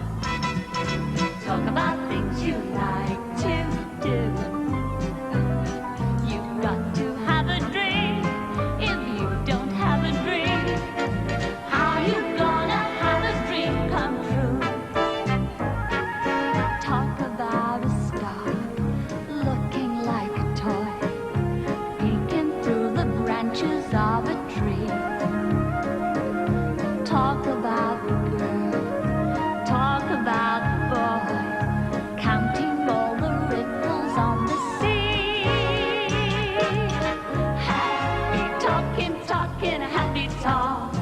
Speaker 18: Talk about things you like to do. You've got to have a dream. If you don't have a dream, how you gonna have a dream come true? Talk about a sky looking like a toy, peeking through the branches of a tree. Talk about the girl, talk about the boy, counting all the ripples on the sea. Happy talking, happy talk.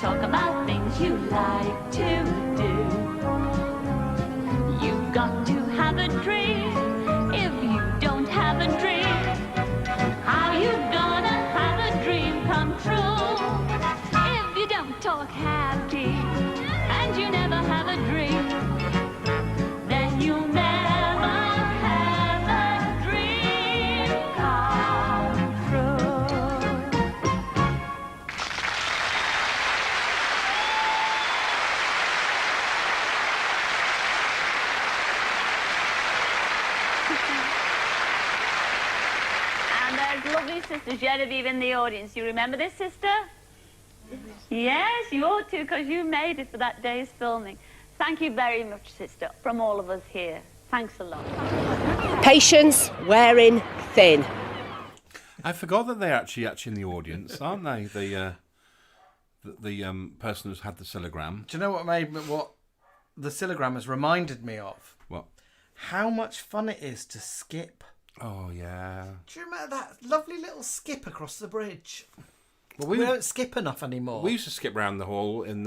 Speaker 18: Talk about things you like to do. You've got to have a dream. If you don't have a dream, how you gonna have a dream come true? If you don't talk happy and you never have a dream, then you'll never have a dream come true. And there's lovely Sister Genevieve in the audience. You remember this, sister? Yes, you ought to, because you made it for that day's filming. Thank you very much, sister, from all of us here. Thanks a lot.
Speaker 20: Patience wearing thin.
Speaker 9: I forgot that they're actually in the audience, aren't they? The person who's had the Silligram.
Speaker 5: Do you know what the Silligram has reminded me of?
Speaker 9: What?
Speaker 5: How much fun it is to skip.
Speaker 9: Oh, yeah.
Speaker 5: Do you remember that lovely little skip across the bridge?
Speaker 9: Well,
Speaker 5: we don't skip enough anymore.
Speaker 9: We used to skip round the hall in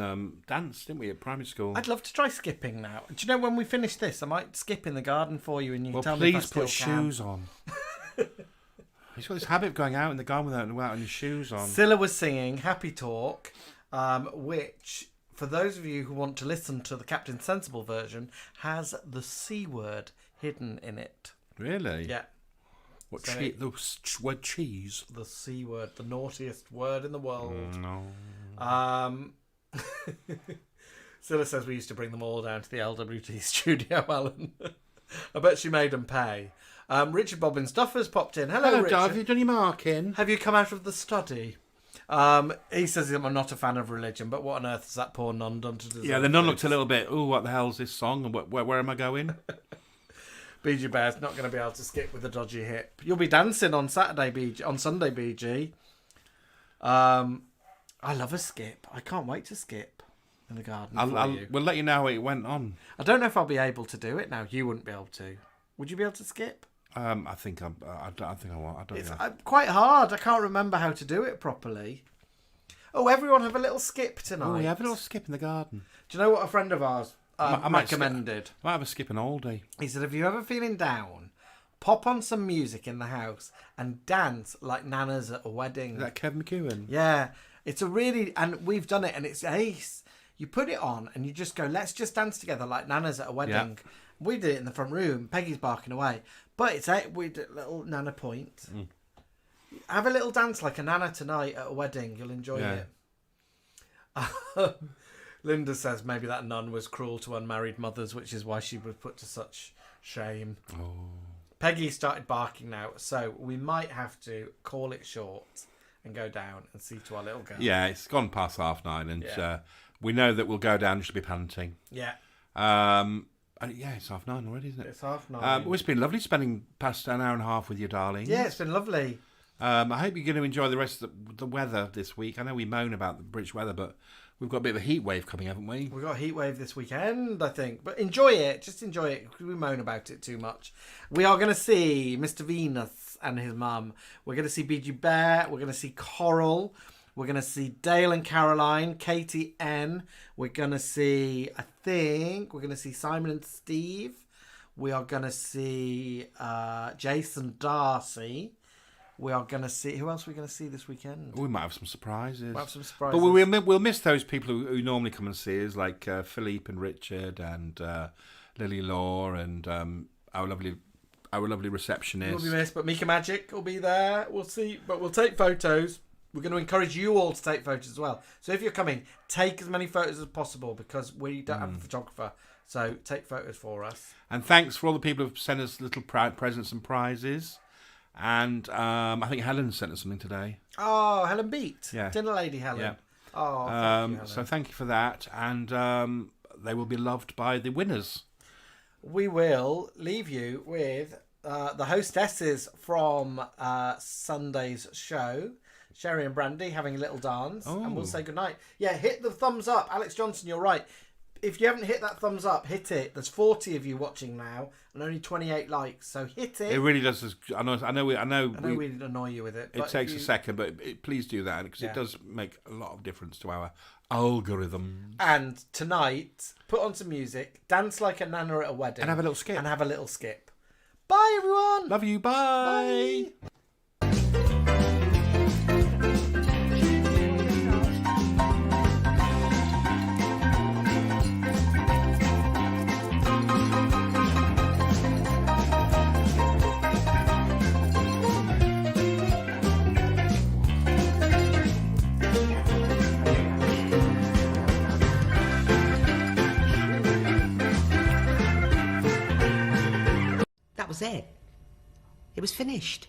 Speaker 9: dance, didn't we, at primary school?
Speaker 5: I'd love to try skipping now. Do you know, when we finish this, I might skip in the garden for you and you can tell me if I
Speaker 9: please
Speaker 5: still
Speaker 9: put shoes on. He's got this habit of going out in the garden without any shoes on.
Speaker 5: Scylla was singing Happy Talk, which, for those of you who want to listen to the Captain Sensible version, has the C word hidden in it.
Speaker 9: Really?
Speaker 5: Yeah.
Speaker 9: What the word cheese?
Speaker 5: The C word, the naughtiest word in the world.
Speaker 9: No.
Speaker 5: Scylla says we used to bring them all down to the LWT studio, Alan. I bet she made them pay. Richard Bobbins Duffers popped in. Hello, Richard.
Speaker 9: Dave. Have you done your marking?
Speaker 5: Have you come out of the study? He says I'm not a fan of religion, but what on earth has that poor nun done to deserve?
Speaker 9: Yeah, the nun looked a little bit, oh, what the hell's this song? And where am I going?
Speaker 5: BG Bear's not going to be able to skip with a dodgy hip. You'll be dancing on Sunday, BG. I love a skip. I can't wait to skip in the garden for you.
Speaker 9: We'll let you know how it went on.
Speaker 5: I don't know if I'll be able to do it now. You wouldn't be able to. Would you be able to skip?
Speaker 9: I think I won't. I don't
Speaker 5: It's
Speaker 9: know.
Speaker 5: quite hard. I can't remember how to do it properly. Oh, everyone have a little skip tonight.
Speaker 9: Oh, we have a little skip in the garden.
Speaker 5: Do you know what a friend of ours
Speaker 9: I might
Speaker 5: recommended?
Speaker 9: I might have a skip an all day.
Speaker 5: He said, if you're ever feeling down, pop on some music in the house and dance like nanas at a wedding.
Speaker 9: Is that Kev McEwen?
Speaker 5: Yeah. It's a really... And we've done it, and it's ace. You put it on, and you just go, let's just dance together like nanas at a wedding.
Speaker 9: Yeah.
Speaker 5: We did it in the front room. Peggy's barking away. But it's we did a little nana point. Have a little dance like a nana tonight at a wedding. You'll enjoy it. Linda says maybe that nun was cruel to unmarried mothers, which is why she was put to such shame.
Speaker 9: Oh.
Speaker 5: Peggy started barking now, so we might have to call it short and go down and see to our little girl.
Speaker 9: Yeah, it's gone past 9:30, and we know that we'll go down and she'll be panting.
Speaker 5: Yeah.
Speaker 9: Yeah, it's 9:30 already, isn't it?
Speaker 5: It's 9:30.
Speaker 9: Well, it's been lovely spending past an hour and a half with your darling.
Speaker 5: Yeah, it's been lovely.
Speaker 9: I hope you're going to enjoy the rest of the weather this week. I know we moan about the British weather, but we've got a bit of a heat wave coming, haven't we?
Speaker 5: We've got a heat wave this weekend, I think. But enjoy it. Just enjoy it. We moan about it too much. We are going to see Mr. Venus and his mum. We're going to see Bijou Bear. We're going to see Coral. We're going to see Dale and Caroline, Katie N. We're going to see, I think, we're going to see Simon and Steve. We are going to see Jason Darcy. We are going to see... Who else are we going to see this weekend?
Speaker 9: We might have some surprises.
Speaker 5: We'll have some surprises.
Speaker 9: But we'll miss those people who normally come and see us, like Philippe and Richard and Lily Law and our lovely receptionist.
Speaker 5: We'll be missed, but Mika Magic will be there. We'll see. But we'll take photos. We're going to encourage you all to take photos as well. So if you're coming, take as many photos as possible because we don't have a photographer. So take photos for us.
Speaker 9: And thanks for all the people who've sent us little presents and prizes. And I think Helen sent us something today.
Speaker 5: Oh, Helen Beat.
Speaker 9: Yeah.
Speaker 5: Dinner Lady Helen.
Speaker 9: Yeah.
Speaker 5: Oh, thank you, Helen.
Speaker 9: So thank you for that. And they will be loved by the winners.
Speaker 5: We will leave you with the hostesses from Sunday's show, Sherry and Brandy, having a little dance. And we'll say goodnight. Yeah, hit the thumbs up. Alex Johnson, you're right. If you haven't hit that thumbs up, hit it. There's 40 of you watching now and only 28 likes. So hit it.
Speaker 9: It really does. I know we
Speaker 5: annoy you with it.
Speaker 9: It takes a second, but please do that because it does make a lot of difference to our algorithm.
Speaker 5: And tonight, put on some music, dance like a nana at a wedding.
Speaker 9: And have a little skip.
Speaker 5: Bye, everyone.
Speaker 9: Love you. Bye.
Speaker 20: That was it. It was finished.